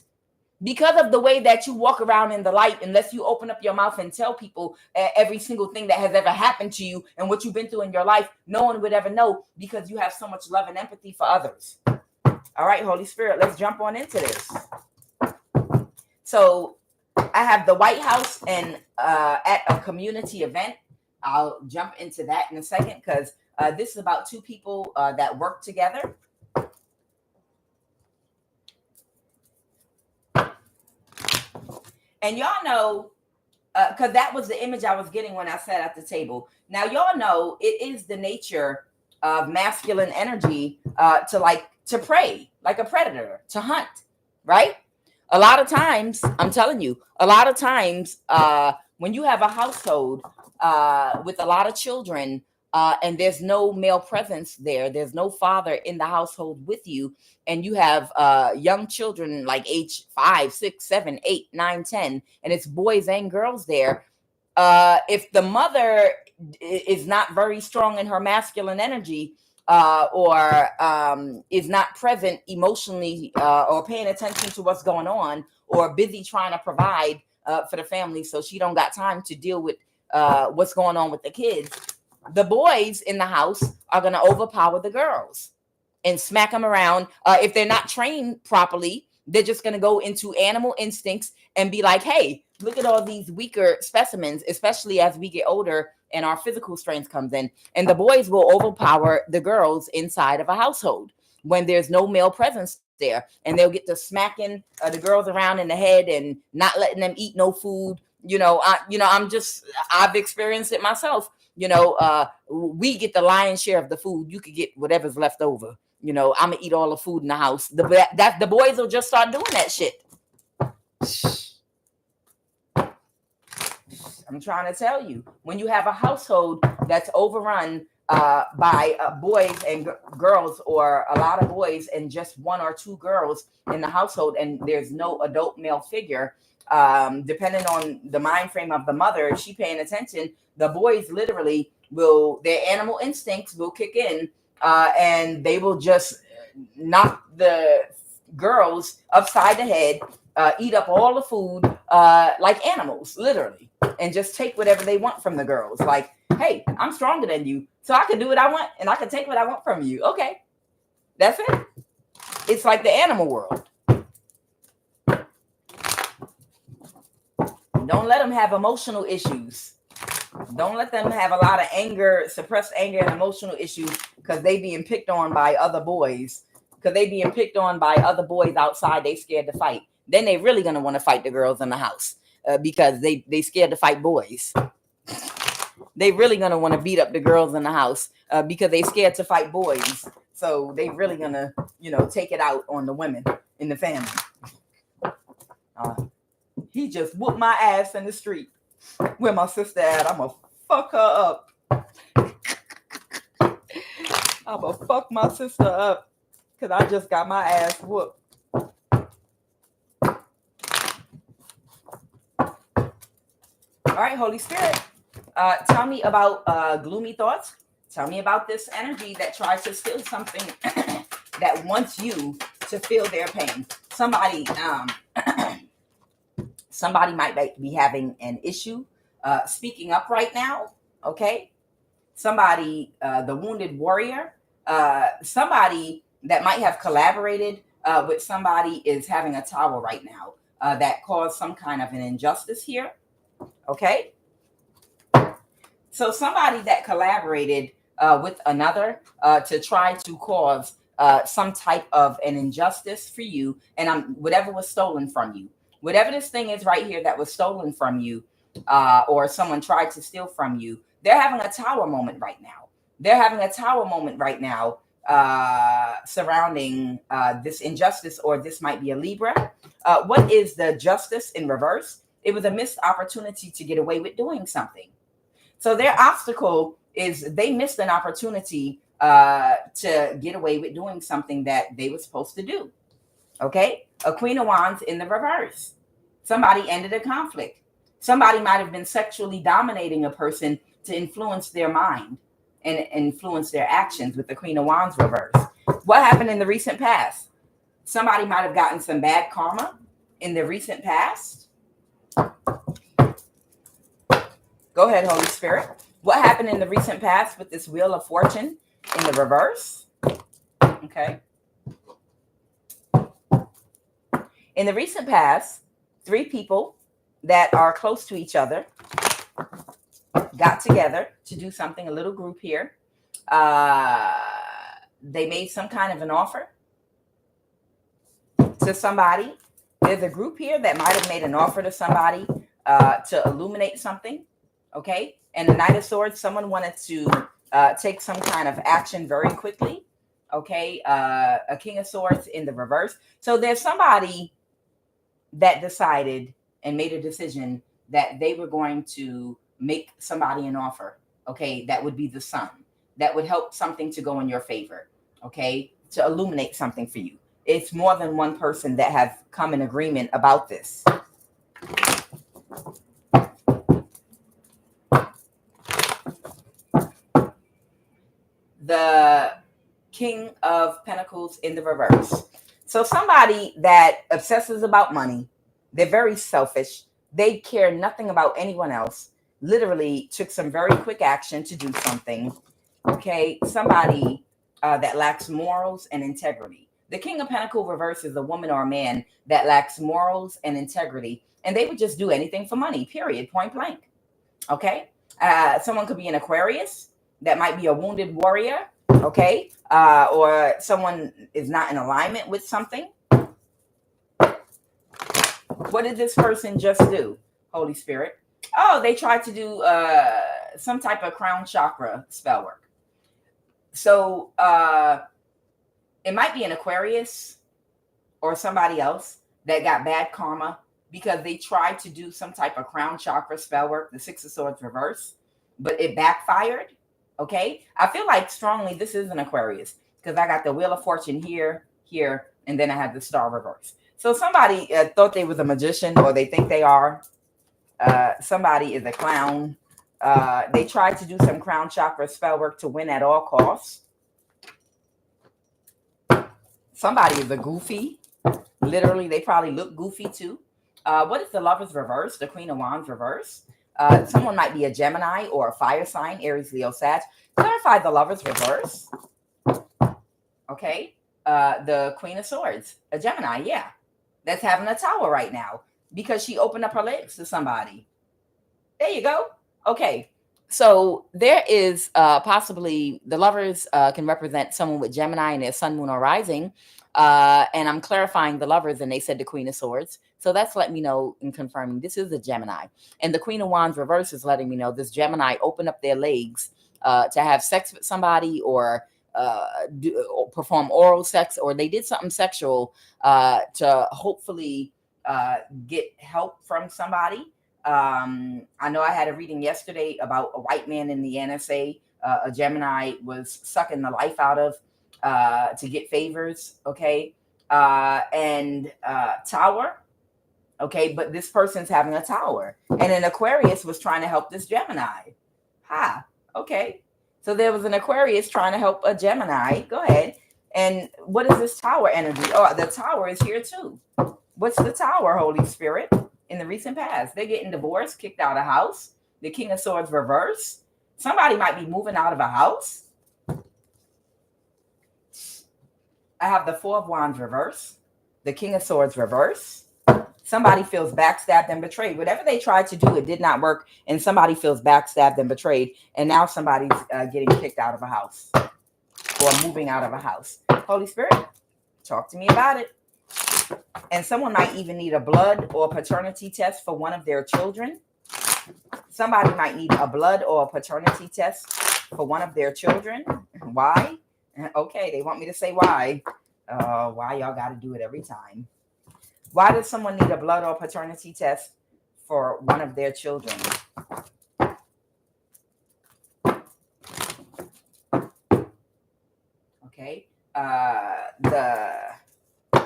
Because of the way that you walk around in the light, unless you open up your mouth and tell people every single thing that has ever happened to you and what you've been through in your life, no one would ever know because you have so much love and empathy for others. All right, Holy Spirit, let's jump on into this. So I have the White House and at a community event. I'll jump into that in a second because this is about two people that work together. And y'all know, because that was the image I was getting when I sat at the table. Now, y'all know it is the nature of masculine energy to prey, like a predator, to hunt, right? A lot of times, I'm telling you, when you have a household with a lot of children and there's no male presence there's no father in the household with you, and you have young children like age 5, 6, 7, 8, 9, 10, and it's boys and girls there. If the mother is not very strong in her masculine energy or is not present emotionally or paying attention to what's going on, or busy trying to provide for the family, so she don't got time to deal with what's going on with the kids, the boys in the house are going to overpower the girls and smack them around. If they're not trained properly, they're just going to go into animal instincts and be like, hey, look at all these weaker specimens, especially as we get older and our physical strength comes in. And the boys will overpower the girls inside of a household when there's no male presence there. And they'll get to smacking the girls around in the head and not letting them eat no food. I've experienced it myself. We get the lion's share of the food. You could get whatever's left over. I'm gonna eat all the food in the house. The boys will just start doing that shit. I'm trying to tell you, when you have a household that's overrun by boys and girls, or a lot of boys and just 1 or 2 girls in the household, and there's no adult male figure, depending on the mind frame of the mother, if she paying attention, the boys literally their animal instincts will kick in, and they will just knock the girls upside the head, eat up all the food like animals, literally, and just take whatever they want from the girls. Like, hey, I'm stronger than you, so I can do what I want, and I can take what I want from you. Okay, that's it. It's like the animal world. Don't let them have emotional issues. Don't let them have a lot of anger, suppressed anger and emotional issues because they being picked on by other boys. Because they being picked on by other boys outside, they scared to fight. Then they really going to want to fight the girls in the house because they scared to fight boys. They really going to want to beat up the girls in the house because they scared to fight boys. So they really going to, take it out on the women in the family. He just whooped my ass in the street. Where my sister at? I'm going to fuck her up. I'm going to fuck my sister up because I just got my ass whooped. All right, Holy Spirit, tell me about gloomy thoughts. Tell me about this energy that tries to steal something that wants you to feel their pain. Somebody might be having an issue speaking up right now, okay? Somebody, the wounded warrior, somebody that might have collaborated with somebody is having a tower right now that caused some kind of an injustice here, okay? So somebody that collaborated with another to try to cause some type of an injustice for you, and whatever was stolen from you, whatever this thing is right here that was stolen from you, or someone tried to steal from you, they're having a tower moment right now. They're having a tower moment right now surrounding this injustice, or this might be a Libra. What is the justice in reverse? It was a missed opportunity to get away with doing something. So their obstacle is they missed an opportunity to get away with doing something that they were supposed to do. Okay? A Queen of Wands in the reverse. Somebody ended a conflict. Somebody might have been sexually dominating a person to influence their mind and influence their actions with the Queen of Wands reverse. What happened in the recent past? Somebody might have gotten some bad karma in the recent past. Go ahead, Holy Spirit. What happened in the recent past with this Wheel of Fortune in the reverse? Okay. In the recent past, 3 people that are close to each other got together to do something, a little group here. They made some kind of an offer to somebody. There's a group here that might have made an offer to somebody to illuminate something. Okay. And the Knight of Swords, someone wanted to take some kind of action very quickly. Okay. A King of Swords in the reverse. So there's somebody that decided and made a decision that they were going to make somebody an offer. Okay. That would be the Sun. That would help something to go in your favor. Okay. To illuminate something for you. It's more than one person that have come in agreement about this. The King of Pentacles in the reverse. So somebody that obsesses about money, they're very selfish. They care nothing about anyone else. Literally took some very quick action to do something. Okay. Somebody that lacks morals and integrity. The King of Pentacles reverse is a woman or a man that lacks morals and integrity. And they would just do anything for money, period, point blank. Okay. Someone could be an Aquarius. That might be a wounded warrior. Okay. Or someone is not in alignment with something. What did this person just do, Holy Spirit? Oh, they tried to do some type of crown chakra spell work. So it might be an Aquarius or somebody else that got bad karma because they tried to do some type of crown chakra spell work, the Six of Swords reverse, but it backfired. Okay. I feel like strongly this is an Aquarius because I got the Wheel of Fortune here, and then I had the Star reverse. So somebody thought they was a magician, or they think they are. Somebody is a clown. They tried to do some crown chakra spell work to win at all costs. Somebody is a goofy. Literally, they probably look goofy too. What is the Lovers reverse? The Queen of Wands reverse. Someone might be a Gemini or a fire sign, Aries, Leo, Sag. Clarify the Lovers reverse. Okay. The Queen of Swords, a Gemini, yeah. That's having a tower right now because she opened up her legs to somebody. There you go. Okay. So there is possibly the Lovers can represent someone with Gemini in their sun, moon, or rising. And I'm clarifying the Lovers, and they said the Queen of Swords. So that's letting me know and confirming this is a Gemini. And the Queen of Wands reverse is letting me know this Gemini opened up their legs to have sex with somebody or perform oral sex, or they did something sexual to hopefully get help from somebody. I know I had a reading yesterday about a white man in the NSA. A Gemini was sucking the life out of to get favors. Okay. And tower. Okay. But this person's having a tower, and an Aquarius was trying to help this Gemini. Okay. So there was an Aquarius trying to help a Gemini. Go ahead. And what is this tower energy? Oh, the tower is here too. What's the tower, Holy Spirit? In the recent past, they're getting divorced, kicked out of house. The King of Swords reverse. Somebody might be moving out of a house. I have the Four of Wands reverse. The King of Swords reverse. Somebody feels backstabbed and betrayed. Whatever they tried to do, it did not work. And somebody feels backstabbed and betrayed. And now somebody's getting kicked out of a house or moving out of a house. Holy Spirit, talk to me about it. And someone might even need a blood or paternity test for one of their children. Somebody might need a blood or a paternity test for one of their children. Why? Okay, they want me to say why. Why y'all got to do it every time? Why does someone need a blood or paternity test for one of their children? Okay. The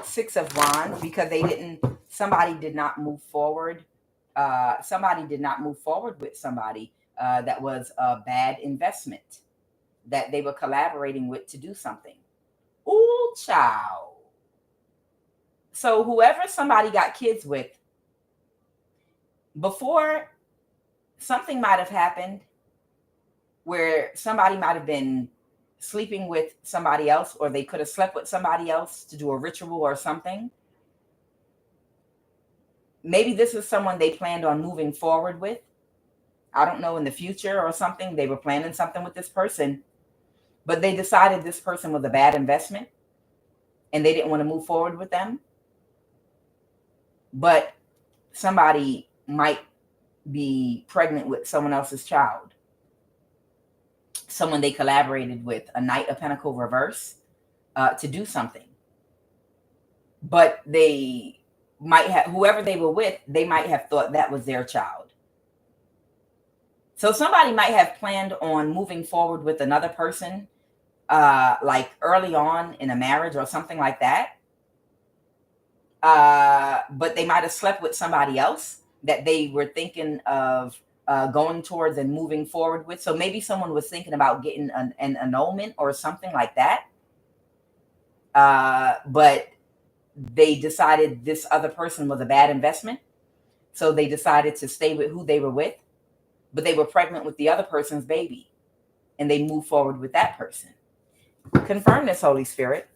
Six of Wands, because somebody did not move forward. Somebody did not move forward with somebody that was a bad investment that they were collaborating with to do something. Ooh, child. So whoever somebody got kids with, before, something might have happened where somebody might have been sleeping with somebody else, or they could have slept with somebody else to do a ritual or something. Maybe this is someone they planned on moving forward with. I don't know, in the future or something. They were planning something with this person, but they decided this person was a bad investment and they didn't want to move forward with them. But somebody might be pregnant with someone else's child. Someone they collaborated with, a Knight of Pentacles reverse, to do something. But they might have, whoever they were with, they might have thought that was their child. So somebody might have planned on moving forward with another person, like early on in a marriage or something like that. But they might have slept with somebody else that they were thinking of going towards and moving forward with. So maybe someone was thinking about getting an annulment or something like that. But they decided this other person was a bad investment. So they decided to stay with who they were with, but they were pregnant with the other person's baby, and they moved forward with that person. Confirm this, Holy Spirit.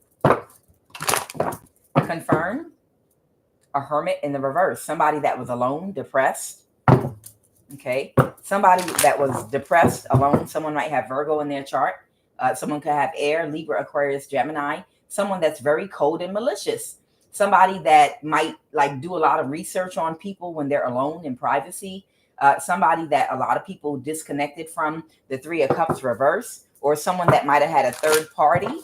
Confirm. A Hermit in the reverse. Somebody that was alone, depressed. Okay. Somebody that was depressed, alone. Someone might have Virgo in their chart. Someone could have air, Libra, Aquarius, Gemini. Someone that's very cold and malicious. Somebody that might like do a lot of research on people when they're alone in privacy. Somebody that a lot of people disconnected from. The Three of Cups reverse. Or someone that might have had a third party.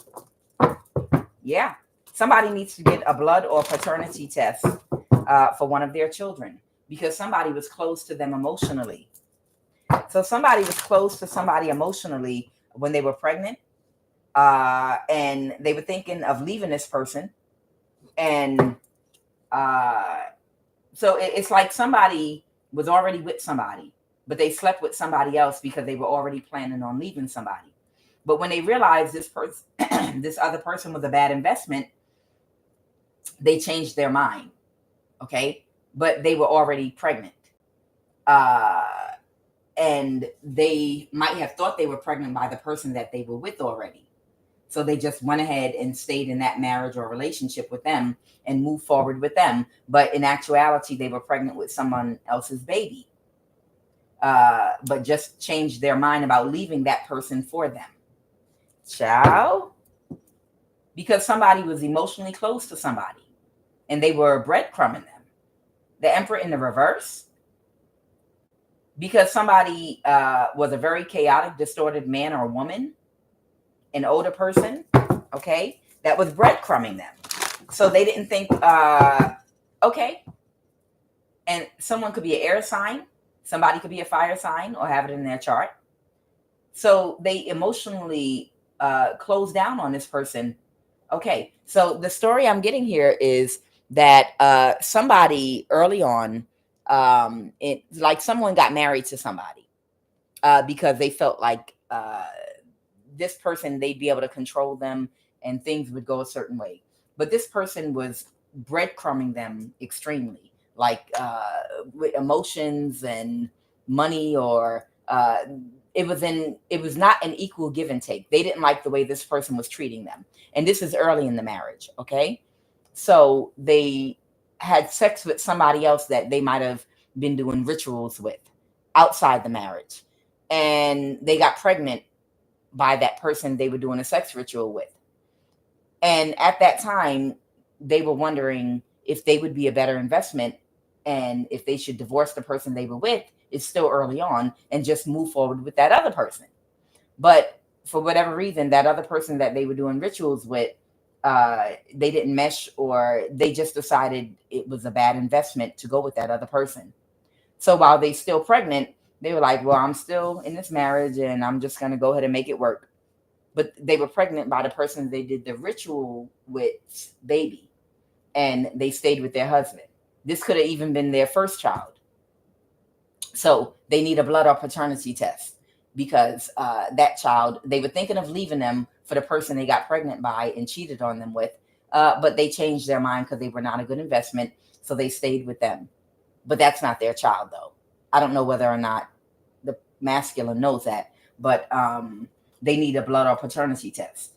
Yeah. Somebody needs to get a blood or paternity test for one of their children because somebody was close to them emotionally. So somebody was close to somebody emotionally when they were pregnant, and they were thinking of leaving this person. And so it's like somebody was already with somebody, but they slept with somebody else because they were already planning on leaving somebody. But when they realized this person, this other person was a bad investment, they changed their mind. Okay. But they were already pregnant. And they might have thought they were pregnant by the person that they were with already. So they just went ahead and stayed in that marriage or relationship with them and moved forward with them. But in actuality, they were pregnant with someone else's baby. But just changed their mind about leaving that person for them. Ciao. Because somebody was emotionally close to somebody and they were breadcrumbing them. The Emperor in the reverse. Because somebody was a very chaotic, distorted man or woman, an older person, okay, that was breadcrumbing them. So they didn't think, okay. And someone could be an air sign. Somebody could be a fire sign or have it in their chart. So they emotionally closed down on this person. Okay, so the story I'm getting here is that somebody early on, it's like someone got married to somebody because they felt like this person, they'd be able to control them and things would go a certain way. But this person was breadcrumbing them extremely, like with emotions and money, or it was not an equal give and take. They didn't like the way this person was treating them. And this is early in the marriage, okay? So they had sex with somebody else that they might have been doing rituals with outside the marriage. And they got pregnant by that person they were doing a sex ritual with. And at that time, they were wondering if they would be a better investment and if they should divorce the person they were with. It's still early on and just move forward with that other person. But for whatever reason, that other person that they were doing rituals with, they didn't mesh, or they just decided it was a bad investment to go with that other person. So while they still pregnant, they were like, well, I'm still in this marriage and I'm just going to go ahead and make it work. But they were pregnant by the person they did the ritual with baby, and they stayed with their husband. This could have even been their first child. So they need a blood or paternity test because that child, they were thinking of leaving them for the person they got pregnant by and cheated on them with. But they changed their mind because they were not a good investment. So they stayed with them. But that's not their child, though. I don't know whether or not the masculine knows that, but they need a blood or paternity test.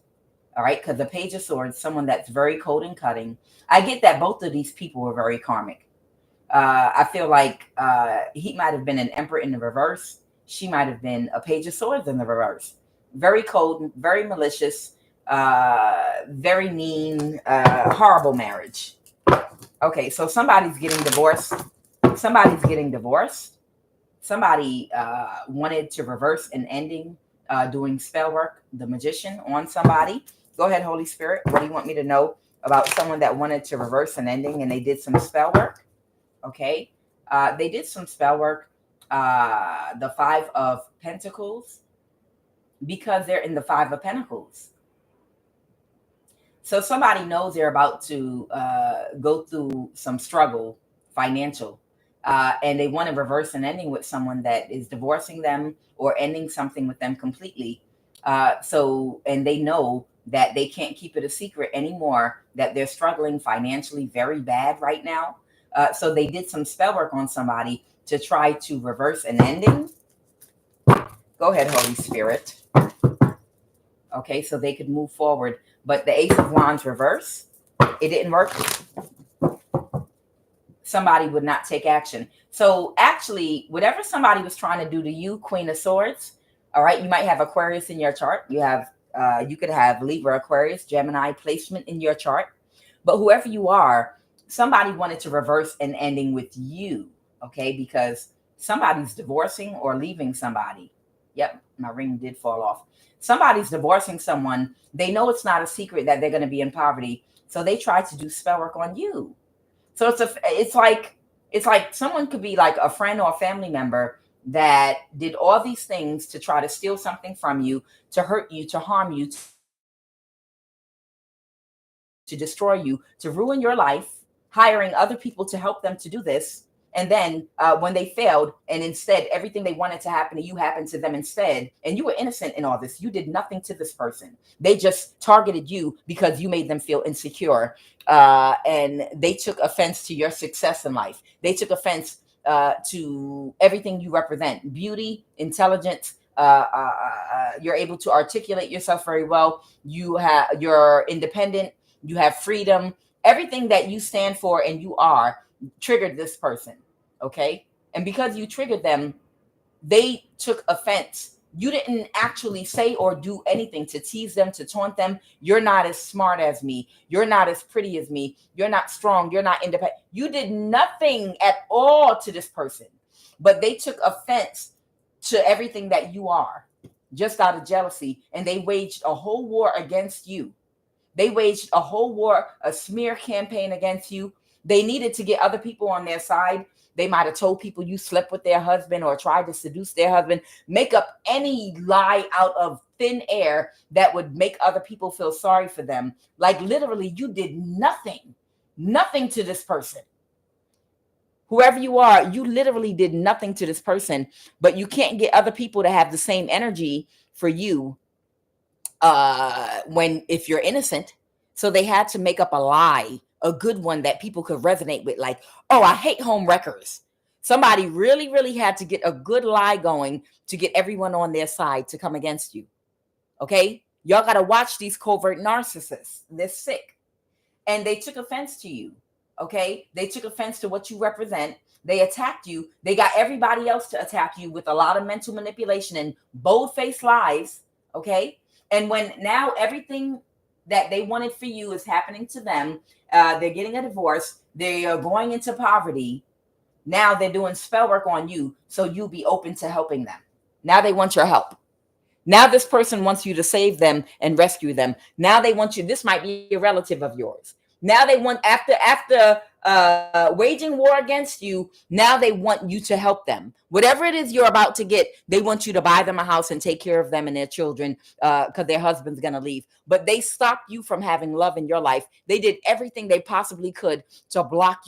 All right. Because the Page of Swords, someone that's very cold and cutting. I get that both of these people were very karmic. I feel like he might have been an Emperor in the reverse. She might have been a Page of Swords in the reverse. Very cold, very malicious, very mean, horrible marriage. Okay, so somebody's getting divorced. Somebody's getting divorced. Somebody wanted to reverse an ending, doing spell work, the magician, on somebody. Go ahead, Holy Spirit. What do you want me to know about someone that wanted to reverse an ending and they did some spell work? Okay, they did some spell work. The Five of Pentacles, because they're in the Five of Pentacles. So somebody knows they're about to go through some struggle, financial, and they want to reverse an ending with someone that is divorcing them or ending something with them completely. And they know that they can't keep it a secret anymore, that they're struggling financially very bad right now. So they did some spell work on somebody to try to reverse an ending. Go ahead, Holy Spirit. Okay, so they could move forward. But the Ace of Wands reverse, it didn't work. Somebody would not take action. So actually, whatever somebody was trying to do to you, Queen of Swords, all right, you might have Aquarius in your chart. You could have Libra, Aquarius, Gemini placement in your chart. But whoever you are, somebody wanted to reverse an ending with you, okay? Because somebody's divorcing or leaving somebody. Yep, my ring did fall off. Somebody's divorcing someone. They know it's not a secret that they're going to be in poverty. So they try to do spell work on you. So it's like someone could be like a friend or a family member that did all these things to try to steal something from you, to hurt you, to harm you, to destroy you, to ruin your life, hiring other people to help them to do this. And then when they failed, and instead everything they wanted to happen to you happened to them instead, and you were innocent in all this. You did nothing to this person. They just targeted you because you made them feel insecure, and they took offense to your success in life. They took offense to everything you represent: beauty, intelligence. You're able to articulate yourself very well. You're independent. You have freedom. Everything that you stand for and you are triggered this person. Okay. And because you triggered them, they took offense. You didn't actually say or do anything to tease them, to taunt them. You're not as smart as me. You're not as pretty as me. You're not strong. You're not independent. You did nothing at all to this person, but they took offense to everything that you are, just out of jealousy. And they waged a whole war against you. They waged a whole war, a smear campaign against you. They needed to get other people on their side. They might have told people you slept with their husband or tried to seduce their husband, make up any lie out of thin air that would make other people feel sorry for them. Like literally, you did nothing to this person. Whoever you are, you literally did nothing to this person, but you can't get other people to have the same energy for you if you're innocent. So they had to make up a lie, a good one that people could resonate with, like, oh, I hate home wreckers. Somebody really, really had to get a good lie going to get everyone on their side to come against you. Okay? Y'all got to watch these covert narcissists. They're sick. And they took offense to you. Okay? They took offense to what you represent. They attacked you. They got everybody else to attack you with a lot of mental manipulation and bold-faced lies. Okay? And when now everything that they wanted for you is happening to them, they're getting a divorce, they are going into poverty. Now they're doing spell work on you, so you'll be open to helping them. Now they want your help. Now this person wants you to save them and rescue them. Now they want you. This might be a relative of yours. Now they want, after waging war against you, now they want you to help them. Whatever it is you're about to get, they want you to buy them a house and take care of them and their children because their husband's going to leave. But they stopped you from having love in your life. They did everything they possibly could to block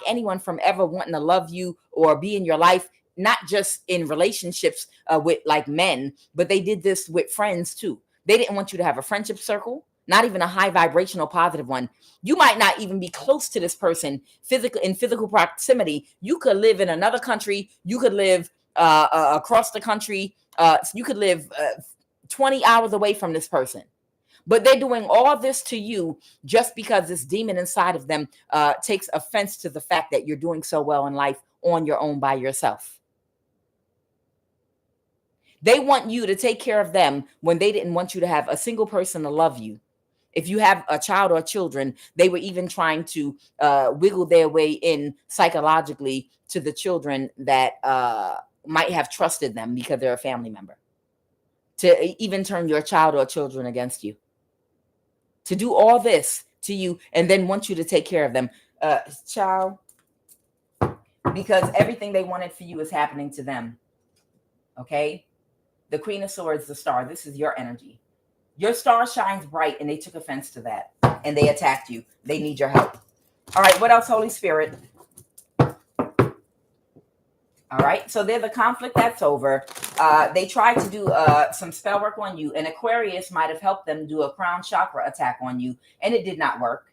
anyone from ever wanting to love you or be in your life. Not just in relationships with like men, but they did this with friends too. They didn't want you to have a friendship circle, not even a high vibrational positive one. You might not even be close to this person in physical proximity. You could live in another country. You could live across the country. You could live 20 hours away from this person. But they're doing all this to you just because this demon inside of them takes offense to the fact that you're doing so well in life on your own by yourself. They want you to take care of them when they didn't want you to have a single person to love you. If you have a child or children, they were even trying to wiggle their way in psychologically to the children that might have trusted them because they're a family member, to even turn your child or children against you, to do all this to you and then want you to take care of them. Child, because everything they wanted for you is happening to them. Okay? The Queen of Swords, the star. This is your energy. Your star shines bright, and they took offense to that, and they attacked you. They need your help. All right, what else, Holy Spirit? All right, so there's a conflict that's over. They tried to do some spell work on you, and Aquarius might have helped them do a crown chakra attack on you, and it did not work.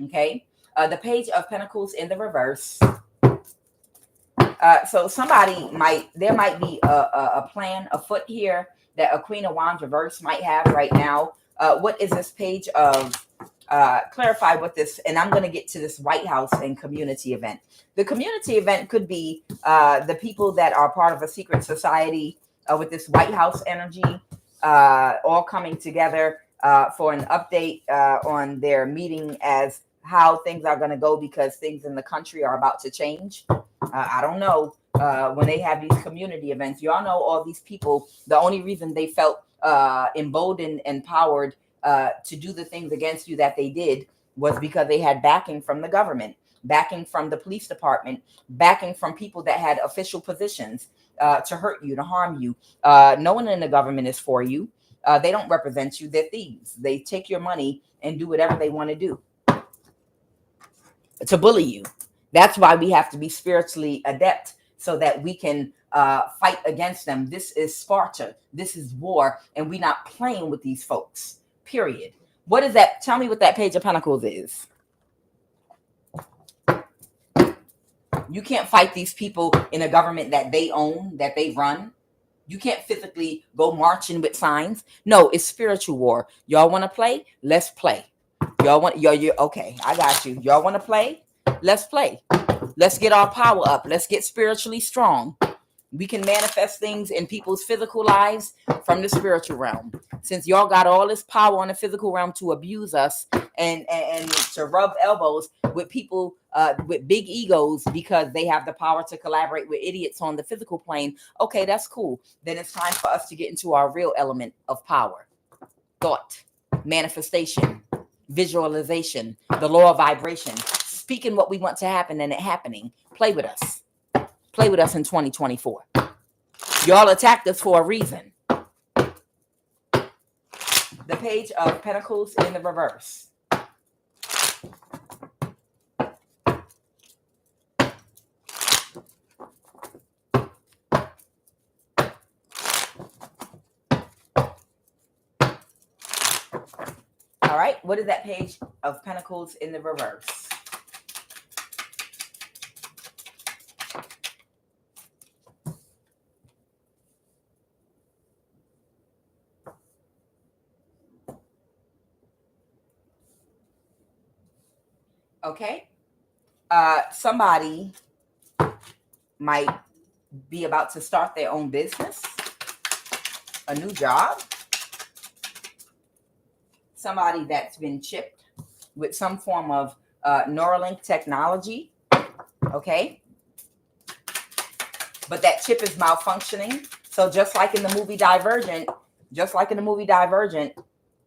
Okay, the Page of Pentacles in the reverse. So there might be a plan afoot here that a Queen of Wands reverse might have right now. What is this Page of, clarify what this, and I'm going to get to this White House and community event. The community event could be the people that are part of a secret society with this White House energy, all coming together for an update on their meeting as how things are going to go, because things in the country are about to change. I don't know. When they have these community events, y'all know all these people, the only reason they felt emboldened, empowered to do the things against you that they did was because they had backing from the government, backing from the police department, backing from people that had official positions to hurt you, to harm you. No one in the government is for you. They don't represent you. They're thieves. They take your money and do whatever they want to do to bully you. That's why we have to be spiritually adept so that we can fight against them. This is Sparta. This is war. And we're not playing with these folks, period. What is that? Tell me what that Page of Pentacles is. You can't fight these people in a government that they own, that they run. You can't physically go marching with signs. No, it's spiritual war. Y'all want to play? Let's play. Y'all want, okay, I got you. Y'all want to play? Let's play. Let's get our power up. Let's get spiritually strong. We can manifest things in people's physical lives from the spiritual realm. Since y'all got all this power on the physical realm to abuse us and to rub elbows with people with big egos because they have the power to collaborate with idiots on the physical plane. Okay, that's cool. Then it's time for us to get into our real element of power. Thought, manifestation, visualization, the law of vibration, speaking what we want to happen and it happening. Play with us. Play with us in 2024. Y'all attacked us for a reason. The Page of Pentacles in the reverse. All right, what is that Page of Pentacles in the reverse? Okay, somebody might be about to start their own business, a new job. Somebody that's been chipped with some form of Neuralink technology, okay? But that chip is malfunctioning. So just like in the movie Divergent,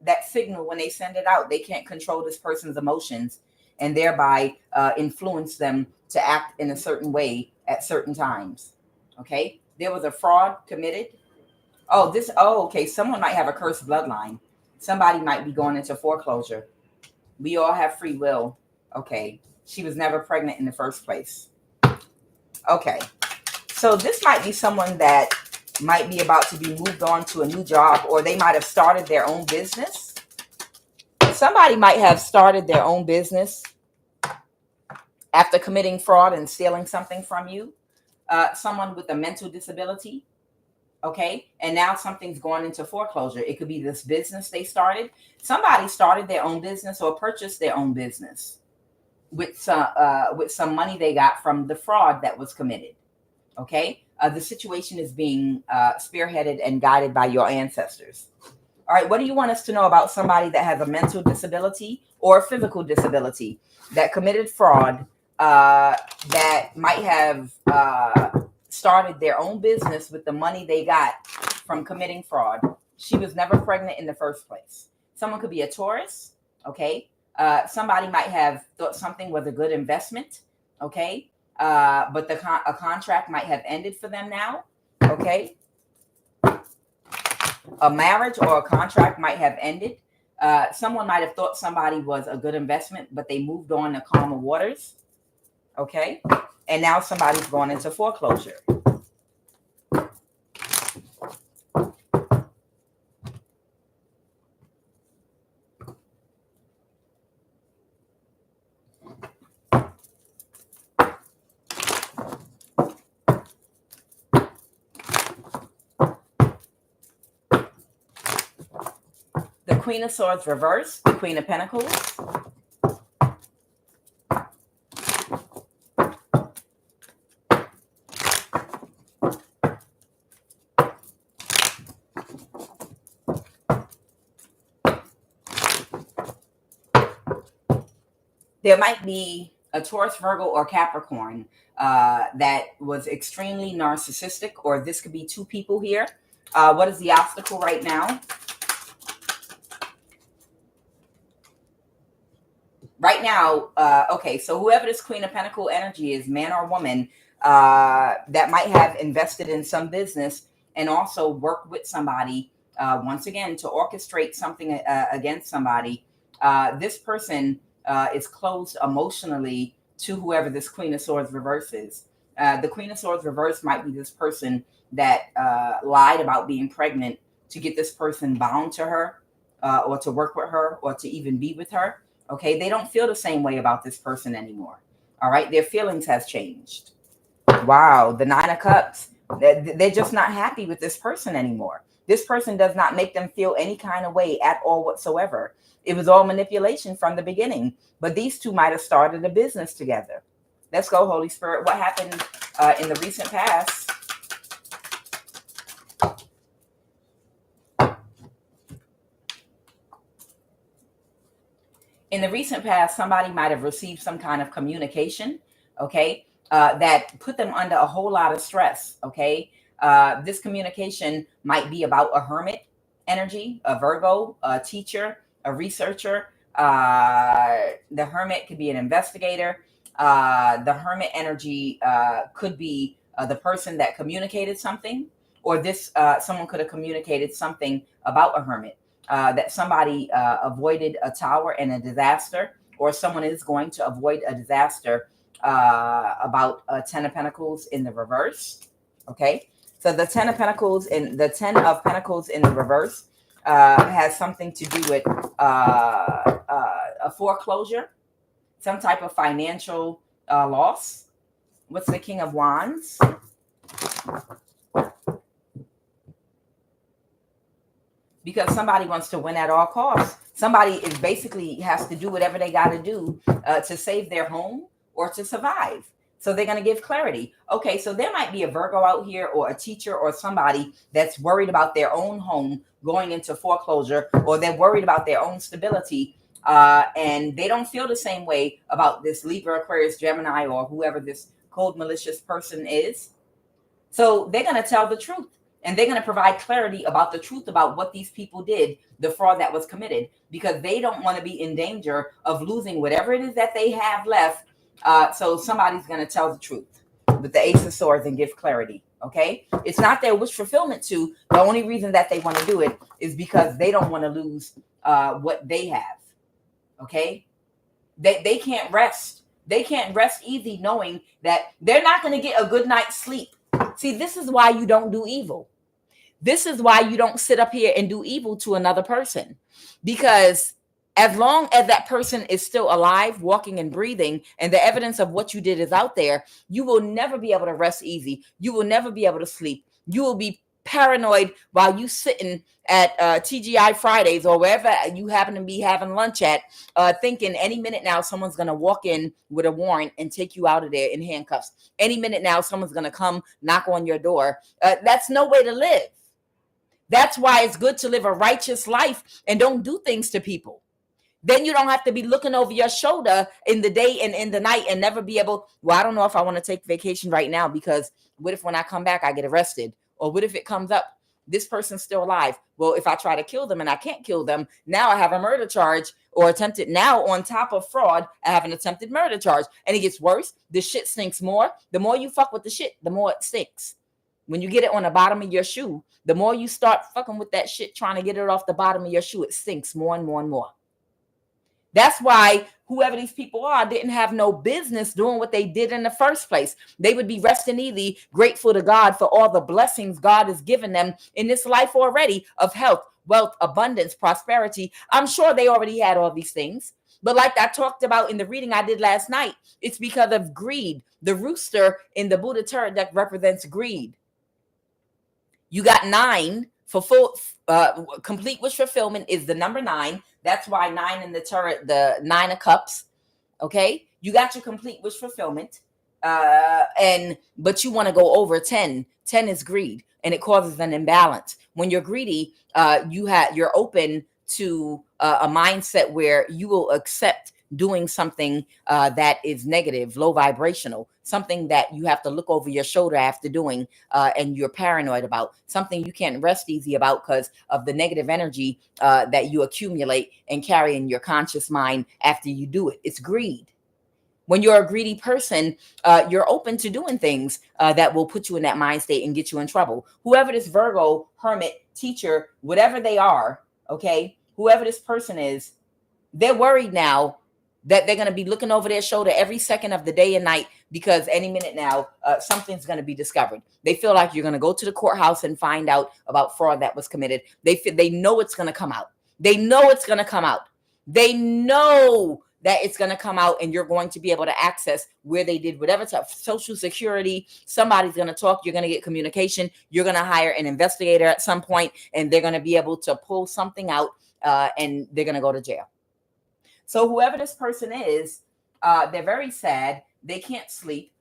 that signal, when they send it out, they can't control this person's emotions and thereby influence them to act in a certain way at certain times, okay? There was a fraud committed. Okay, someone might have a cursed bloodline. Somebody might be going into foreclosure. We all have free will. Okay. She was never pregnant in the first place. Okay. So this might be someone that might be about to be moved on to a new job, or they might have started their own business. Somebody might have started their own business after committing fraud and stealing something from you. Someone with a mental disability. Okay. And now something's gone into foreclosure. It could be this business they started. Somebody started their own business or purchased their own business with some money they got from the fraud that was committed. Okay. The situation is being spearheaded and guided by your ancestors. All right. What do you want us to know about somebody that has a mental disability or a physical disability that committed fraud, that might have started their own business with the money they got from committing fraud? She was never pregnant in the first place. Someone could be a Taurus. Okay. Somebody might have thought something was a good investment. Okay. But a contract might have ended for them now. Okay. A marriage or a contract might have ended. Someone might have thought somebody was a good investment, but they moved on to calmer waters. Okay. And now somebody's going into foreclosure. The Queen of Swords reversed, the Queen of Pentacles. There might be a Taurus, Virgo, or Capricorn that was extremely narcissistic, or this could be two people here. What is the obstacle right now? Right now, okay, so whoever this Queen of Pentacle energy is, man or woman, that might have invested in some business and also worked with somebody, once again, to orchestrate something against somebody. This person is closed emotionally to whoever this Queen of Swords reverse is. The Queen of Swords reverse might be this person that lied about being pregnant to get this person bound to her, or to work with her, or to even be with her. Okay, they don't feel the same way about this person anymore. All right, their feelings has changed. Wow, the Nine of Cups. They're just not happy with this person anymore. This person does not make them feel any kind of way at all whatsoever. It was all manipulation from the beginning. But these two might have started a business together. Let's go, Holy Spirit. What happened in the recent past? In the recent past, somebody might have received some kind of communication, okay, that put them under a whole lot of stress, okay? This communication might be about a hermit energy, a Virgo, a teacher, a researcher. The hermit could be an investigator. The hermit energy could be the person that communicated something, or this someone could have communicated something about a hermit. That somebody avoided a tower and a disaster, or someone is going to avoid a disaster about Ten of Pentacles in the reverse. Okay, so the Ten of Pentacles and the Ten of Pentacles in the reverse has something to do with a foreclosure, some type of financial loss. What's the King of Wands? Because somebody wants to win at all costs. Somebody is basically has to do whatever they got to do to save their home or to survive. So they're going to give clarity. Okay, so there might be a Virgo out here, or a teacher, or somebody that's worried about their own home going into foreclosure, or they're worried about their own stability, and they don't feel the same way about this Libra, Aquarius, Gemini, or whoever this cold, malicious person is. So they're going to tell the truth. And they're going to provide clarity about the truth about what these people did, the fraud that was committed, because they don't want to be in danger of losing whatever it is that they have left. So somebody's going to tell the truth with the Ace of Swords and give clarity. Okay, it's not their wish fulfillment to. The only reason that they want to do it is because they don't want to lose what they have. Okay, they can't rest. They can't rest easy knowing that they're not going to get a good night's sleep. See, this is why you don't do evil. This is why you don't sit up here and do evil to another person. Because as long as that person is still alive, walking and breathing, and the evidence of what you did is out there, you will never be able to rest easy. You will never be able to sleep. You will be paranoid while you sitting at TGI Fridays or wherever you happen to be having lunch at, thinking any minute now someone's going to walk in with a warrant and take you out of there in handcuffs. Any minute now someone's going to come knock on your door. That's no way to live. That's why it's good to live a righteous life and don't do things to people. Then you don't have to be looking over your shoulder in the day and in the night and never be able, well, I don't know if I want to take vacation right now, because what if when I come back I get arrested? Or what if it comes up, this person's still alive? Well, if I try to kill them and I can't kill them, now I have a murder charge or attempted. Now on top of fraud, I have an attempted murder charge. And it gets worse. The shit stinks more. The more you fuck with the shit, the more it stinks. When you get it on the bottom of your shoe, the more you start fucking with that shit, trying to get it off the bottom of your shoe, it stinks more and more and more. That's why whoever these people are didn't have no business doing what they did in the first place. They would be resting easy, grateful to God for all the blessings God has given them in this life already of health, wealth, abundance, prosperity. I'm sure they already had all these things. But like I talked about in the reading I did last night, it's because of greed. The rooster in the Buddha tarot deck represents greed. You got 9 for full complete wish fulfillment is the number 9. That's why 9 in the tarot, the 9 of cups. Okay, you got your complete wish fulfillment, but you want to go over 10. 10 is greed, and it causes an imbalance. When you're greedy, you're open to a mindset where you will accept doing something that is negative, low vibrational, something that you have to look over your shoulder after doing, and you're paranoid about, something you can't rest easy about because of the negative energy that you accumulate and carry in your conscious mind after you do it. It's greed. When you're a greedy person, you're open to doing things that will put you in that mind state and get you in trouble. Whoever this Virgo, hermit, teacher, whatever they are, okay, whoever this person is, they're worried now that they're going to be looking over their shoulder every second of the day and night, because any minute now, something's going to be discovered. They feel like you're going to go to the courthouse and find out about fraud that was committed. They know it's going to come out. They know it's going to come out. They know that it's going to come out, and you're going to be able to access where they did whatever type, Social Security. Somebody's going to talk. You're going to get communication. You're going to hire an investigator at some point, and they're going to be able to pull something out, and they're going to go to jail. So whoever this person is, they're very sad. They can't sleep.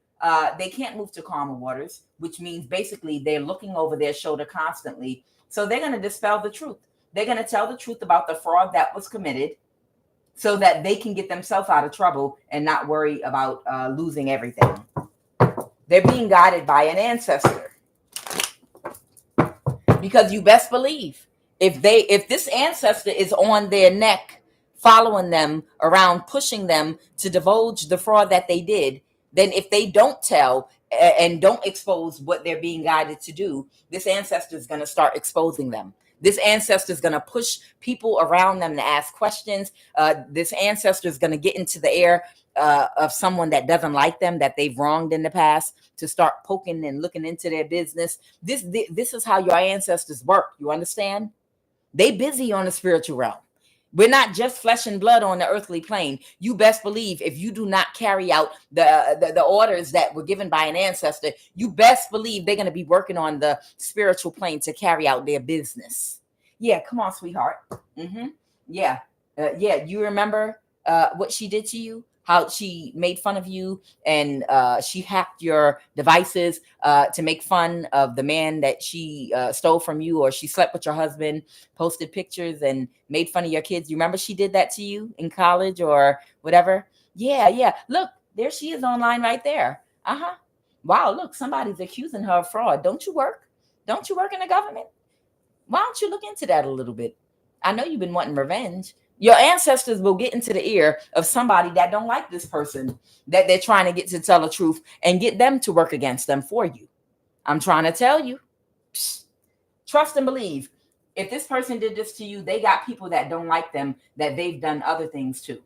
They can't move to calmer waters, which means basically they're looking over their shoulder constantly. So they're going to dispel the truth. They're going to tell the truth about the fraud that was committed, so that they can get themselves out of trouble and not worry about losing everything. They're being guided by an ancestor. Because you best believe, if this ancestor is on their neck, following them around, pushing them to divulge the fraud that they did, then if they don't tell and don't expose what they're being guided to do, this ancestor is going to start exposing them. This ancestor is going to push people around them to ask questions. This ancestor is going to get into the air of someone that doesn't like them, that they've wronged in the past, to start poking and looking into their business. This is how your ancestors work. You understand? They busy on the spiritual realm. We're not just flesh and blood on the earthly plane. You best believe if you do not carry out the orders that were given by an ancestor, you best believe they're going to be working on the spiritual plane to carry out their business. Yeah, come on, sweetheart. Yeah. You remember what she did to you? How she made fun of you, and she hacked your devices to make fun of the man that she stole from you, or she slept with your husband, posted pictures and made fun of your kids. You remember she did that to you in college or whatever? Yeah. Look, there she is online right there. Wow, look, somebody's accusing her of fraud. Don't you work? Don't you work in the government? Why don't you look into that a little bit? I know you've been wanting revenge. Your ancestors will get into the ear of somebody that don't like this person, that they're trying to get to tell the truth, and get them to work against them for you. I'm trying to tell you. Trust and believe. If this person did this to you, they got people that don't like them, that they've done other things to.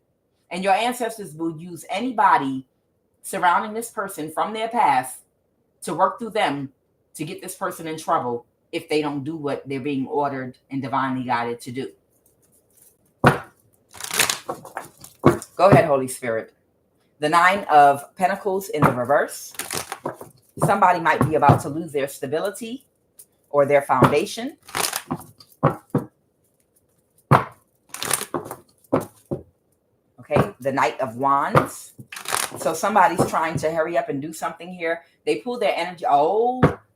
And your ancestors will use anybody surrounding this person from their past to work through them to get this person in trouble if they don't do what they're being ordered and divinely guided to do. Go ahead, Holy Spirit. The 9 of Pentacles in the reverse. Somebody might be about to lose their stability or their foundation. Okay, the Knight of Wands. So somebody's trying to hurry up and do something here. They pull their energy.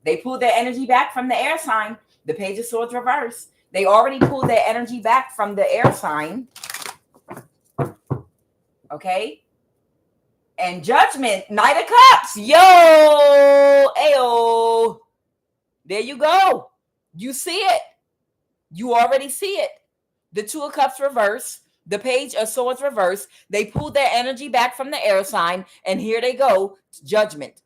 They pulled their energy back from the air sign. The Page of Swords reverse. They already pulled their energy back from the air sign. Okay. And Judgment, Knight of Cups. Yo, ayo. There you go. You see it. You already see it. The 2 of Cups reverse. The Page of Swords reverse. They pulled their energy back from the air sign. And here they go. Judgment.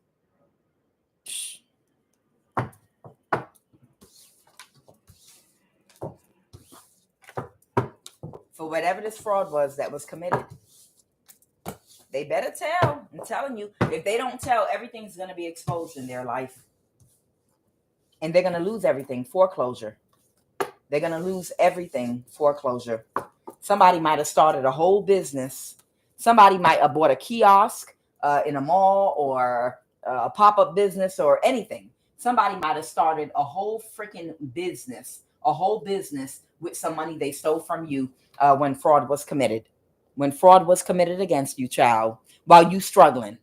For whatever this fraud was that was committed. They better tell. I'm telling you, if they don't tell, everything's going to be exposed in their life. And they're going to lose everything. Foreclosure. They're going to lose everything. Foreclosure. Somebody might have started a whole business. Somebody might have bought a kiosk in a mall, or a pop-up business, or anything. Somebody might have started a whole freaking business. A whole business with some money they stole from you when fraud was committed. When fraud was committed against you, child, while you struggling,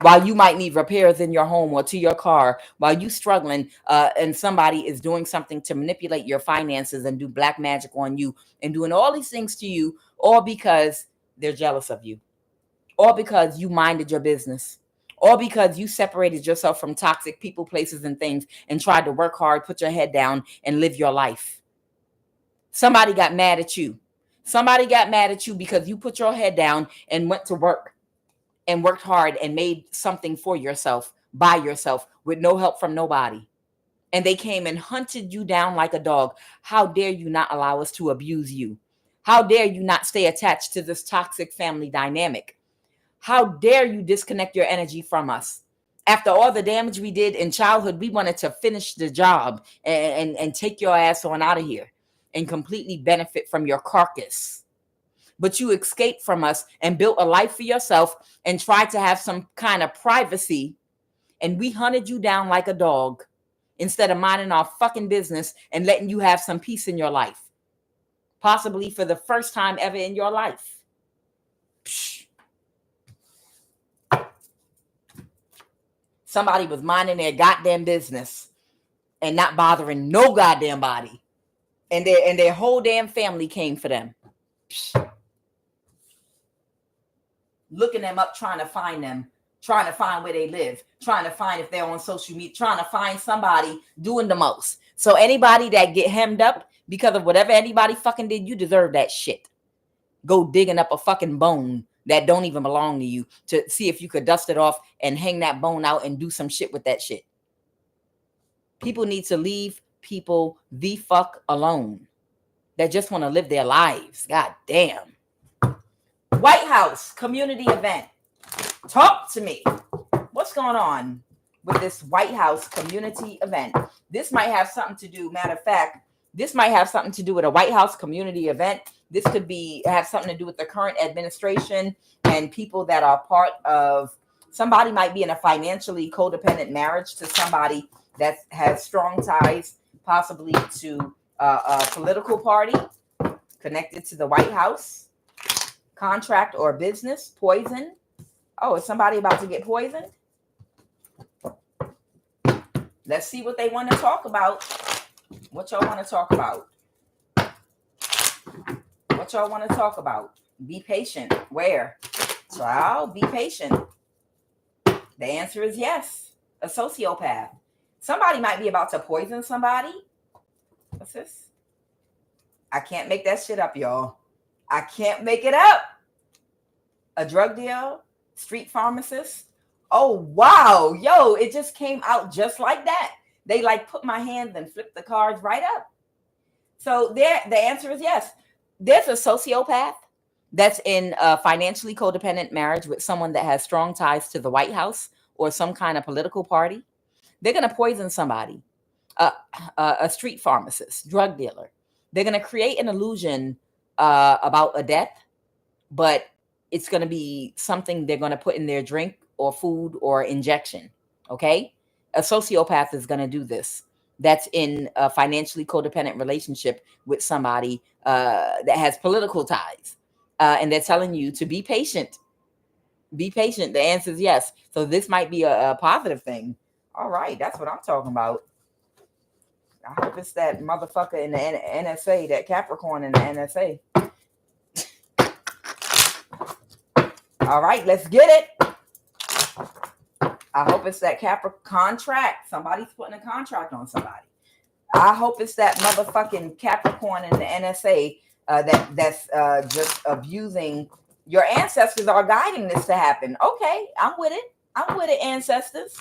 while you might need repairs in your home or to your car, while you struggling, and somebody is doing something to manipulate your finances and do black magic on you and doing all these things to you, all because they're jealous of you, all because you minded your business, all because you separated yourself from toxic people, places, and things and tried to work hard, put your head down, and live your life. Somebody got mad at you. Somebody got mad at you because you put your head down and went to work and worked hard and made something for yourself, by yourself, with no help from nobody. And they came and hunted you down like a dog. How dare you not allow us to abuse you? How dare you not stay attached to this toxic family dynamic? How dare you disconnect your energy from us? After all the damage we did in childhood, we wanted to finish the job and take your ass on out of here and completely benefit from your carcass. But you escaped from us and built a life for yourself and tried to have some kind of privacy, and we hunted you down like a dog instead of minding our fucking business and letting you have some peace in your life. Possibly for the first time ever in your life. Psh. Somebody was minding their goddamn business and not bothering no goddamn body. And their whole damn family came for them. Psh. Looking them up, trying to find them, trying to find where they live, trying to find if they're on social media, trying to find somebody doing the most. So anybody that get hemmed up because of whatever anybody fucking did, you deserve that shit. Go digging up a fucking bone that don't even belong to you to see if you could dust it off and hang that bone out and do some shit with that shit. People need to leave people the fuck alone that just want to live their lives. God damn. White House community event. Talk to me. What's going on with this White House community event? This might have something to do, matter of fact, this might have something to do with a White House community event. This could have something to do with the current administration and people that are part of, somebody might be in a financially codependent marriage to somebody that has strong ties, possibly to a political party connected to the White House, contract or business, poison. Oh, is somebody about to get poisoned? Let's see what they want to talk about. What y'all want to talk about? What y'all want to talk about? Be patient. Where? Child, be patient. The answer is yes. A sociopath. Somebody might be about to poison somebody. What's this? I can't make that shit up, y'all. I can't make it up. A drug deal? Street pharmacist? Oh, wow. Yo, it just came out just like that. They like put my hands and flip the cards right up. So the answer is yes. There's a sociopath that's in a financially codependent marriage with someone that has strong ties to the White House or some kind of political party. They're going to poison somebody, a street pharmacist, drug dealer. They're going to create an illusion about a death, but it's going to be something they're going to put in their drink or food or injection. Okay. A sociopath is going to do this. That's in a financially codependent relationship with somebody that has political ties. And they're telling you to be patient. Be patient. The answer is yes. So this might be a positive thing. All right. That's what I'm talking about. I hope it's that motherfucker in the NSA, that Capricorn in the NSA. All right, let's get it. I hope it's that contract. Somebody's putting a contract on somebody. I hope it's that motherfucking Capricorn in the NSA that's just abusing. Your ancestors are guiding this to happen. Okay, I'm with it. I'm with it, ancestors.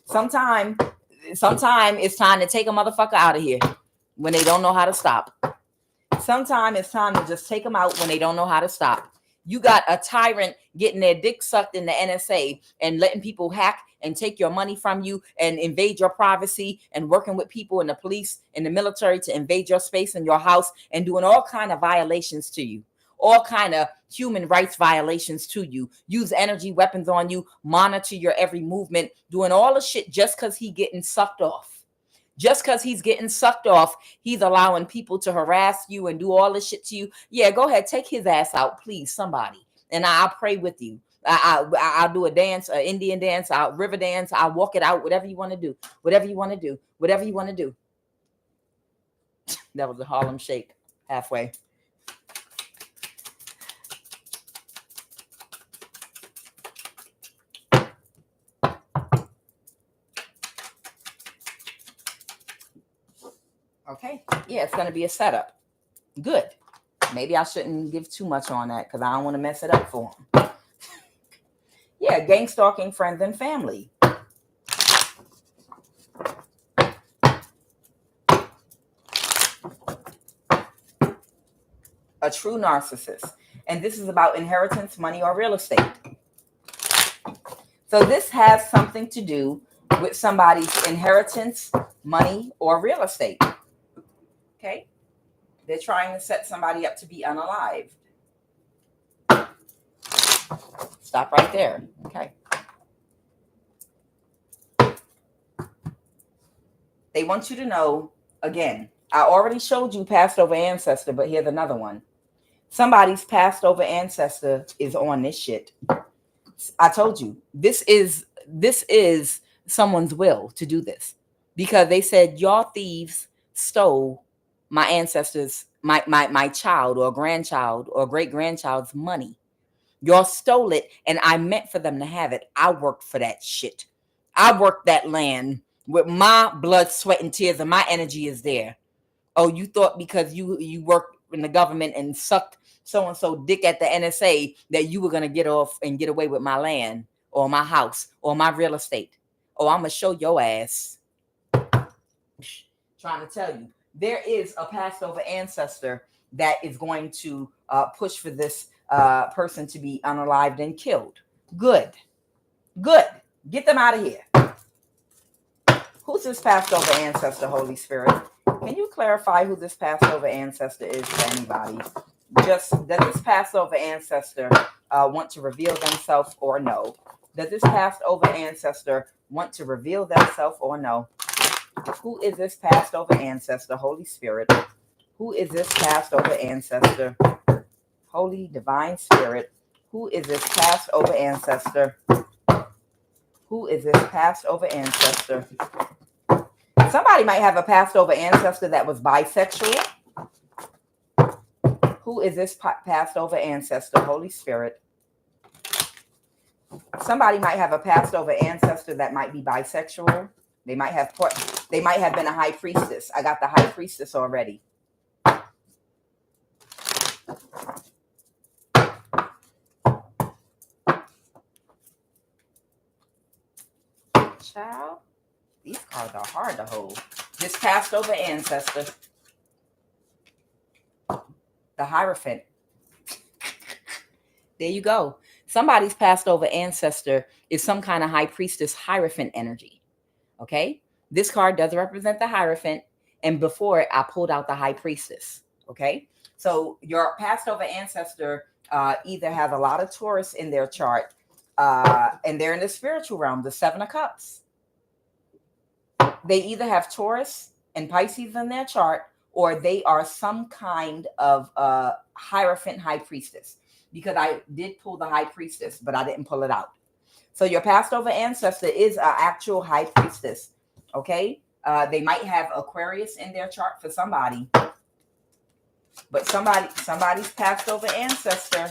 Sometime it's time to take a motherfucker out of here when they don't know how to stop. Sometime it's time to just take them out when they don't know how to stop. You got a tyrant getting their dick sucked in the NSA and letting people hack and take your money from you and invade your privacy and working with people in the police and the military to invade your space and your house and doing all kind of violations to you, all kind of human rights violations to you, use energy weapons on you, monitor your every movement, doing all the shit just because he getting sucked off. Just because he's getting sucked off, he's allowing people to harass you and do all this shit to you. Yeah, go ahead, take his ass out, please, somebody. And I'll pray with you. I'll do a dance, an Indian dance, I'll river dance, I'll walk it out, whatever you want to do. Whatever you want to do. Whatever you want to do. That was a Harlem Shake halfway. Okay. Yeah, it's going to be a setup. Good. Maybe I shouldn't give too much on that because I don't want to mess it up for them. Yeah, gang stalking friends and family. a true narcissist. And this is about inheritance, money, or real estate. So this has something to do with somebody's inheritance, money, or real estate. Okay? They're trying to set somebody up to be unalived. Stop right there. Okay. They want you to know, again, I already showed you passed over ancestor, but here's another one. Somebody's passed over ancestor is on this shit. I told you, this is someone's will to do this, because they said y'all thieves stole my ancestors, my child or grandchild or great grandchild's money. Y'all stole it, and I meant for them to have it. I worked for that shit. I worked that land with my blood, sweat, and tears, and my energy is there. Oh, you thought because you worked in the government and sucked so-and-so dick at the NSA that you were going to get off and get away with my land or my house or my real estate. Oh, I'm going to show your ass. Trying to tell you, there is a passed over ancestor that is going to push for this person to be unalived and killed. Good. Get them out of here. Who's this passed over ancestor, Holy Spirit? Can you clarify who this passed over ancestor is to anybody? Just, does this passed over ancestor want to reveal themselves or no? Does this passed over ancestor want to reveal themselves or no? Who is this passed over ancestor, Holy Spirit? Who is this passed over ancestor? Holy Divine Spirit. Who is this passed over ancestor? Who is this passed over ancestor? Somebody might have a passed over ancestor that was bisexual. Who is this passed over ancestor, Holy Spirit? Somebody might have a passed over ancestor that might be bisexual. They might have been a high priestess. I got the high priestess already. Child, these cards are hard to hold. This passed over ancestor. The Hierophant. There you go. Somebody's passed over ancestor is some kind of high priestess Hierophant energy. Okay? This card does represent the Hierophant. And before it, I pulled out the high priestess. Okay? So your passed over ancestor either has a lot of Taurus in their chart, and they're in the spiritual realm, the Seven of Cups. They either have Taurus and Pisces in their chart, or they are some kind of Hierophant high priestess, because I did pull the high priestess, but I didn't pull it out. So your passed over ancestor is an actual high priestess. Okay. They might have Aquarius in their chart for somebody, but somebody's passed over ancestor.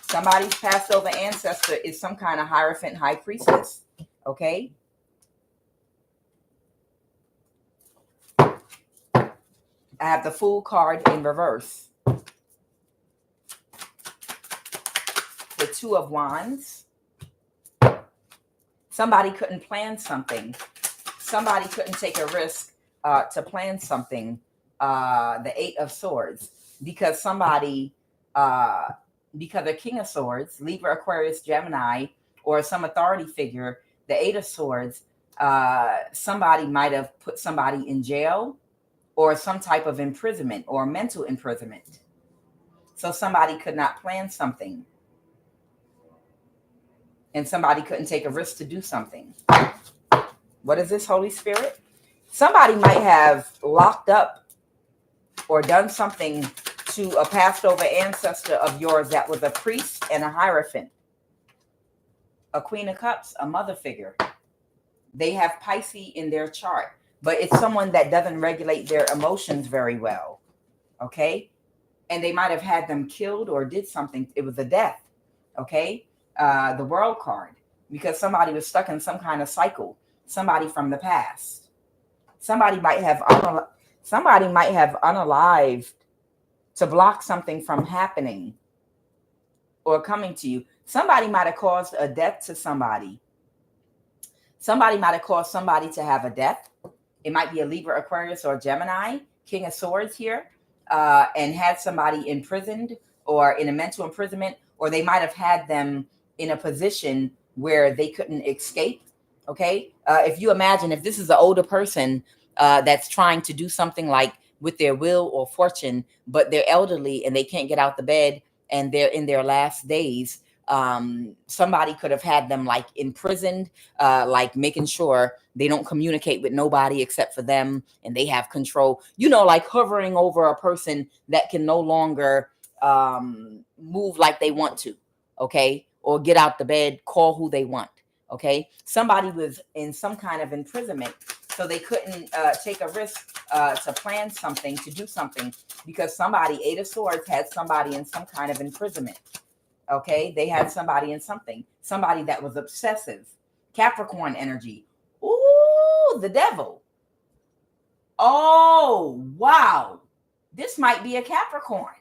Somebody's passed over ancestor is some kind of Hierophant high priestess. Okay. I have the Fool card in reverse. The Two of Wands. Somebody couldn't plan something. Somebody couldn't take a risk to plan something. The Eight of Swords. Because somebody, because a King of Swords, Libra, Aquarius, Gemini, or some authority figure, the Eight of Swords, somebody might have put somebody in jail, or some type of imprisonment or mental imprisonment. So somebody could not plan something. And somebody couldn't take a risk to do something. What is this, Holy Spirit? Somebody might have locked up or done something to a passed over ancestor of yours that was a priest and a Hierophant. A Queen of Cups, a mother figure. They have Pisces in their chart, but it's someone that doesn't regulate their emotions very well. Okay. And they might have had them killed or did something. It was a death. Okay. The World card, because somebody was stuck in some kind of cycle. Somebody from the past. Somebody might have unalived to block something from happening or coming to you. Somebody might have caused a death to somebody. Somebody might have caused somebody to have a death. It might be a Libra, Aquarius, or Gemini. King of Swords here. and had somebody imprisoned or in a mental imprisonment, or they might have had them in a position where they couldn't escape. Okay. If you imagine, if this is an older person that's trying to do something like with their will or fortune, but they're elderly and they can't get out the bed and they're in their last days, somebody could have had them like imprisoned, like making sure they don't communicate with nobody except for them, and they have control, like hovering over a person that can no longer move like they want to, okay, or get out the bed, call who they want, okay. Somebody was in some kind of imprisonment, so they couldn't take a risk to plan something, to do something, because somebody, Eight of Swords, had somebody in some kind of imprisonment. Okay, they had somebody in somebody that was obsessive. Capricorn energy. Ooh, the devil. Oh, wow. This might be a Capricorn.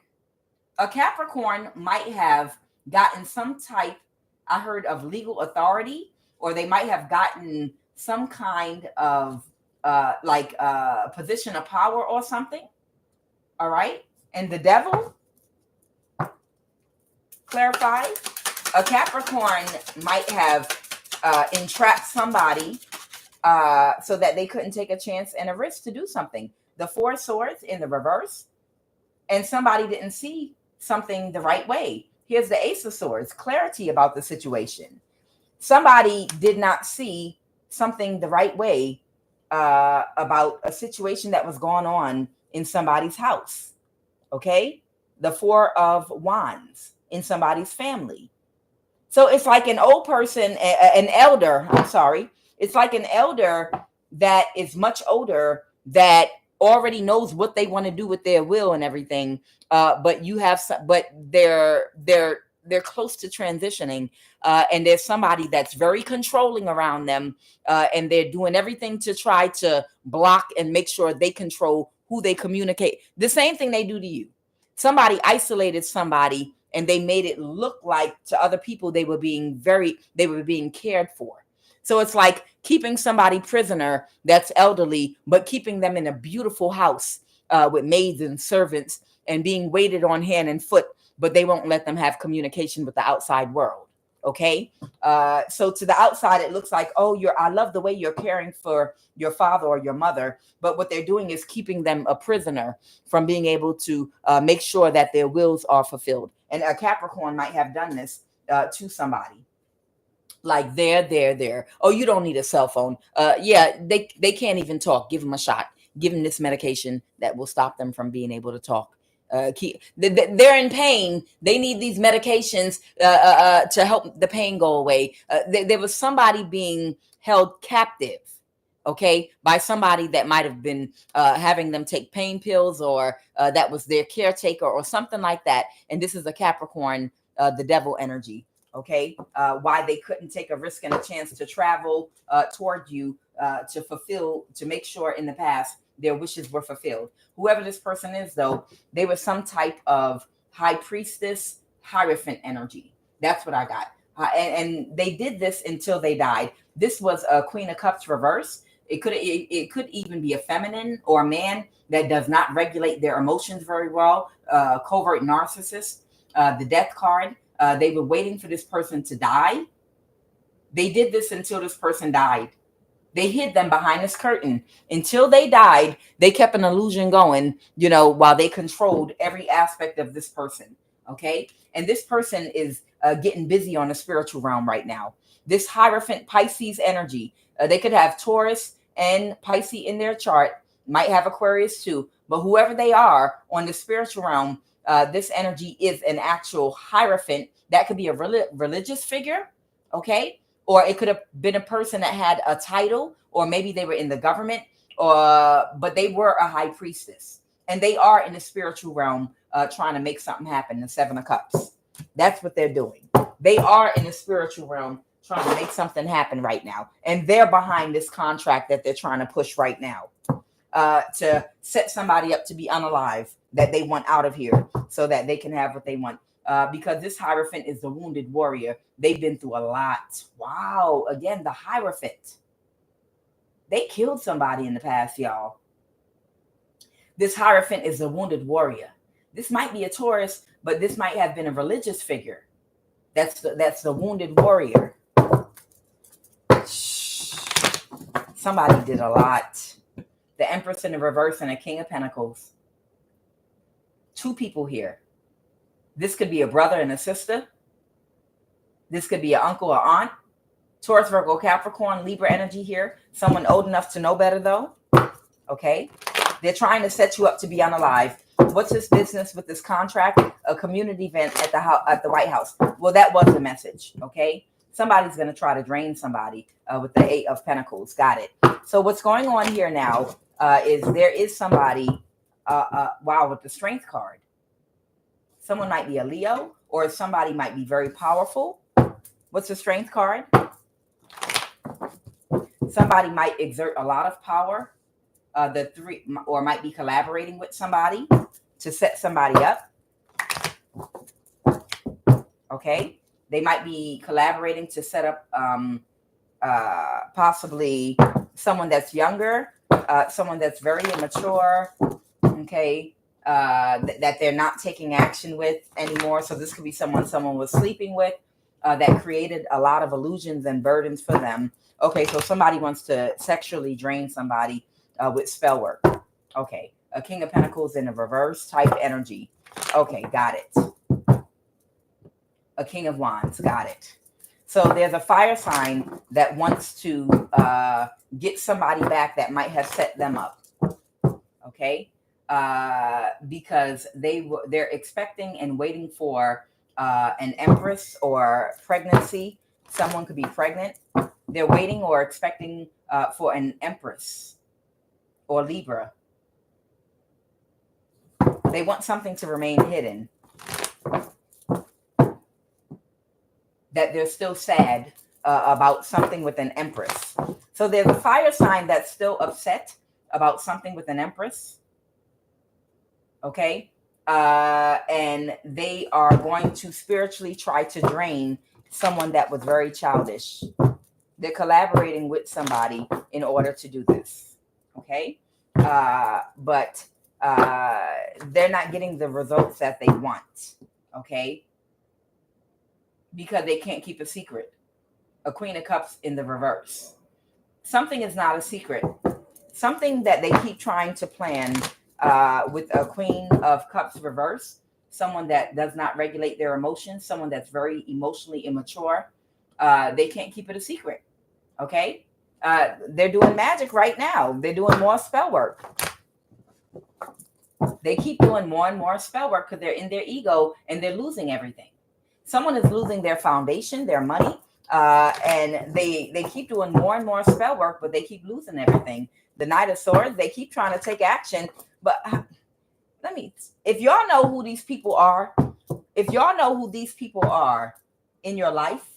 A Capricorn might have gotten some type, I heard, of legal authority, or they might have gotten some kind of position of power or something. All right. And the devil, clarify, a Capricorn might have entrapped somebody so that they couldn't take a chance and a risk to do something. The Four of Swords in the reverse, and somebody didn't see something the right way. Here's the Ace of Swords, clarity about the situation. Somebody did not see something the right way about a situation that was going on in somebody's house. Okay. The Four of Wands in somebody's family. So it's like an old person, an elder, I'm sorry. It's like an elder that is much older that already knows what they want to do with their will and everything. But they're close to transitioning. And there's somebody that's very controlling around them. And they're doing everything to try to block and make sure they control who they communicate. The same thing they do to you. Somebody isolated somebody and they made it look like to other people they were being cared for. So it's like keeping somebody prisoner that's elderly, but keeping them in a beautiful house with maids and servants and being waited on hand and foot, but they won't let them have communication with the outside world. Okay. So to the outside, it looks like, oh, I love the way you're caring for your father or your mother. But what they're doing is keeping them a prisoner from being able to make sure that their wills are fulfilled. And a Capricorn might have done this to somebody. Like there. Oh, you don't need a cell phone. Yeah, they can't even talk. Give them a shot. Give them this medication that will stop them from being able to talk. They're in pain. They need these medications to help the pain go away. There was somebody being held captive, okay, by somebody that might have been having them take pain pills, or that was their caretaker or something like that. And this is a Capricorn, the devil energy. Okay, why they couldn't take a risk and a chance to travel toward you to make sure in the past their wishes were fulfilled. Whoever this person is, though, they were some type of high priestess, Hierophant energy. That's what I got. And they did this until they died. This was a Queen of Cups reverse. It could even be a feminine or a man that does not regulate their emotions very well. Covert narcissist, the Death card. They were waiting for this person to die. They did this until this person died. They hid them behind this curtain until they died. They kept an illusion going, while they controlled every aspect of this person. Okay. And this person is getting busy on the spiritual realm right now. This Hierophant Pisces energy, they could have Taurus and Pisces in their chart, might have Aquarius too, but whoever they are on the spiritual realm, this energy is an actual Hierophant. That could be a religious figure, okay? Or it could have been a person that had a title, or maybe they were in the government, but they were a high priestess. And they are in the spiritual realm trying to make something happen, the Seven of Cups. That's what they're doing. They are in the spiritual realm trying to make something happen right now. And they're behind this contract that they're trying to push right now. To set somebody up to be unalive that they want out of here so that they can have what they want. Because this Hierophant is the wounded warrior. They've been through a lot. Wow. Again, the Hierophant. They killed somebody in the past, y'all. This Hierophant is a wounded warrior. This might be a Taurus, but this might have been a religious figure. That's the wounded warrior. Somebody did a lot. The Empress in the reverse and a King of Pentacles. Two people here. This could be a brother and a sister. This could be an uncle or aunt. Taurus, Virgo, Capricorn, Libra energy here. Someone old enough to know better, though. Okay. They're trying to set you up to be unalive. What's this business with this contract? A community event at the White House. Well, that was the message. Okay. Somebody's going to try to drain somebody with the Eight of Pentacles. Got it. So what's going on here now is there is somebody, wow, with the Strength card. Someone might be a Leo, or somebody might be very powerful. What's the Strength card? Somebody might exert a lot of power. The three, or might be collaborating with somebody to set somebody up. Okay. They might be collaborating to set up possibly someone that's younger, someone that's very immature. Okay. That they're not taking action with anymore. So this could be someone was sleeping with that created a lot of illusions and burdens for them. Okay. So somebody wants to sexually drain somebody with spell work. Okay. A King of Pentacles in a reverse type energy. Okay. Got it. A King of Wands. Got it. So there's a fire sign that wants to get somebody back that might have set them up. Okay. Because they're expecting and waiting for an Empress or pregnancy. Someone could be pregnant. They're waiting or expecting for an Empress or Libra. They want something to remain hidden. That they're still sad about something with an Empress. So there's a fire sign that's still upset about something with an Empress. Okay. And they are going to spiritually try to drain someone that was very childish. They're collaborating with somebody in order to do this. Okay. But they're not getting the results that they want. Okay. Because they can't keep a secret. A Queen of Cups in the reverse. Something is not a secret. Something that they keep trying to plan with a Queen of Cups reverse. Someone that does not regulate their emotions. Someone that's very emotionally immature. They can't keep it a secret. Okay? They're doing magic right now. They're doing more spell work. They keep doing more and more spell work because they're in their ego and they're losing everything. Someone is losing their foundation, their money, and they keep doing more and more spell work, but they keep losing everything. The Knight of Swords, they keep trying to take action, but if y'all know who these people are, in your life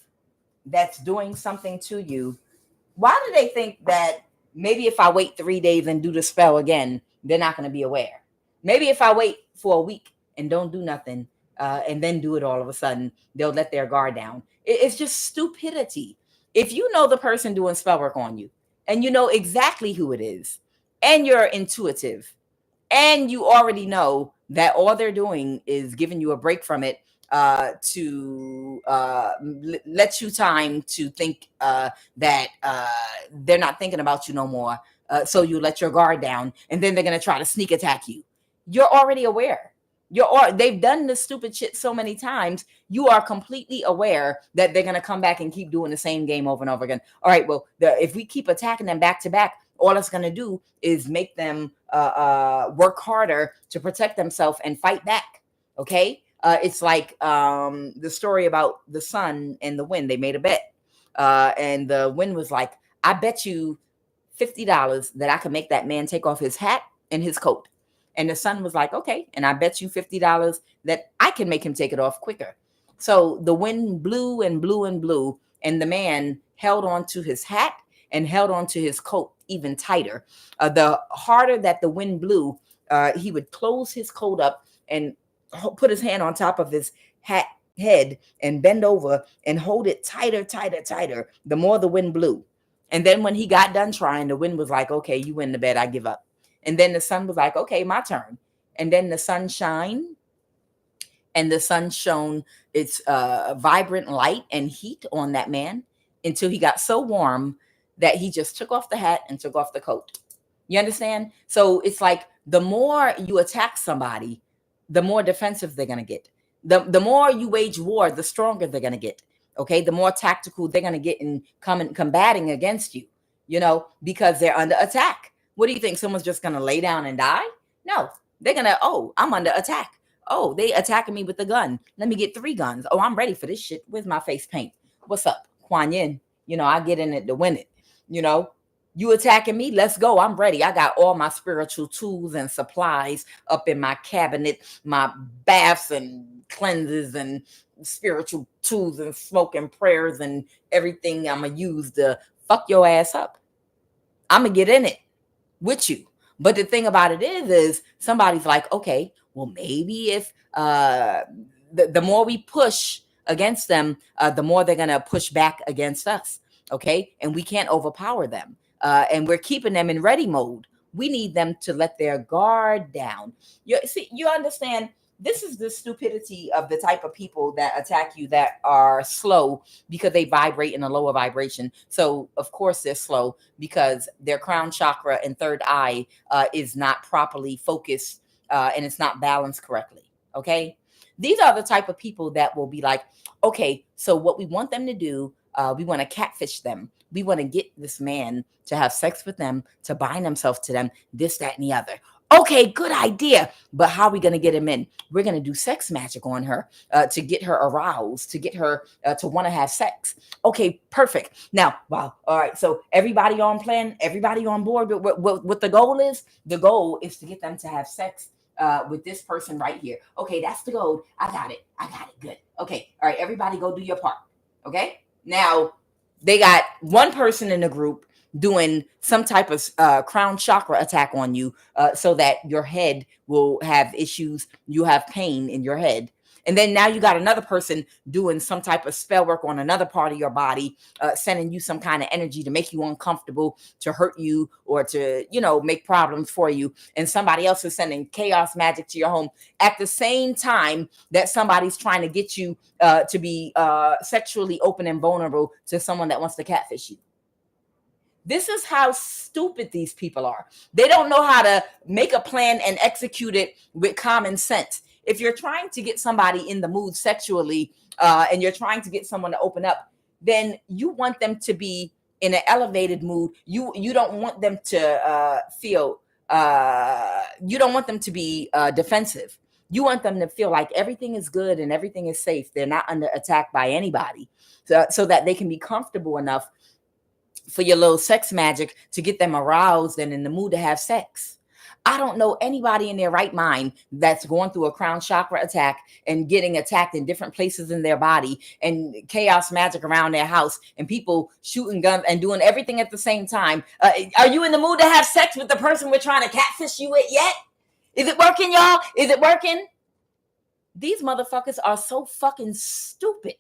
that's doing something to you, why do they think that maybe if I wait 3 days and do the spell again, they're not going to be aware? Maybe if I wait for a week and don't do nothing, and then do it all of a sudden, they'll let their guard down. It's just stupidity. If you know the person doing spell work on you and you know exactly who it is and you're intuitive and you already know that all they're doing is giving you a break from it to let you time to think that they're not thinking about you no more. So you let your guard down and then they're going to try to sneak attack you. You're already aware. They've done this stupid shit so many times. You are completely aware that they're going to come back and keep doing the same game over and over again. All right, well, if we keep attacking them back to back, all it's going to do is make them work harder to protect themselves and fight back. Okay? It's like the story about the sun and the wind. They made a bet. And the wind was like, I bet you $50 that I can make that man take off his hat and his coat. And the sun was like, okay. And I bet you $50 that I can make him take it off quicker. So the wind blew and blew and blew. And the man held on to his hat and held on to his coat even tighter. The harder that the wind blew, he would close his coat up and put his hand on top of his hat head and bend over and hold it tighter, tighter, tighter, the more the wind blew. And then when he got done trying, the wind was like, okay, you win the bet, I give up. And then the sun was like, okay, my turn. And then the sun shined, and the sun shone its vibrant light and heat on that man until he got so warm that he just took off the hat and took off the coat. You understand? So it's like the more you attack somebody, the more defensive they're going to get. The more you wage war, the stronger they're going to get. Okay, the more tactical they're going to get in combating against you, because they're under attack. What do you think? Someone's just going to lay down and die? No, they're going to, oh, I'm under attack. Oh, they attacking me with the gun. Let me get 3 guns. Oh, I'm ready for this shit. Where's my face paint? What's up? QUAN Yin. I get in it to win it. You attacking me? Let's go. I'm ready. I got all my spiritual tools and supplies up in my cabinet, my baths and cleanses and spiritual tools and smoke and prayers and everything I'm going to use to fuck your ass up. I'm going to get in it with you. But the thing about it is somebody's like, okay, well, maybe if the more we push against them, the more they're going to push back against us. Okay. And we can't overpower them. And we're keeping them in ready mode. We need them to let their guard down. You understand? This is the stupidity of the type of people that attack you that are slow because they vibrate in a lower vibration. So, of course, they're slow because their crown chakra and third eye is not properly focused and it's not balanced correctly. Okay? These are the type of people that will be like, okay, so what we want them to do, we want to catfish them. We want to get this man to have sex with them, to bind himself to them, this, that, and the other. Okay, good idea. But how are we going to get him in? We're going to do sex magic on her to get her aroused, to get her to want to have sex. Okay, perfect. Now, wow. All right. So everybody on plan, everybody on board with what the goal is? The goal is to get them to have sex with this person right here. Okay, that's the goal. I got it. Good. Okay. All right. Everybody go do your part. Okay. Now, they got one person in the group doing some type of crown chakra attack on you so that your head will have issues. You have pain in your head. And then now you got another person doing some type of spell work on another part of your body, sending you some kind of energy to make you uncomfortable, to hurt you, or to, make problems for you. And somebody else is sending chaos magic to your home at the same time that somebody's trying to get you to be sexually open and vulnerable to someone that wants to catfish you. This is how stupid these people are. They don't know how to make a plan and execute it with common sense. If you're trying to get somebody in the mood sexually and you're trying to get someone to open up, then you want them to be in an elevated mood. You don't want them to feel, you don't want them to be defensive. You want them to feel like everything is good and everything is safe. They're not under attack by anybody, so that they can be comfortable enough for your little sex magic to get them aroused and in the mood to have sex. I don't know anybody in their right mind that's going through a crown chakra attack and getting attacked in different places in their body and chaos magic around their house and people shooting guns and doing everything at the same time. Are you in the mood to have sex with the person we're trying to catfish you with yet? Is it working, y'all? Is it working? These motherfuckers are so fucking stupid.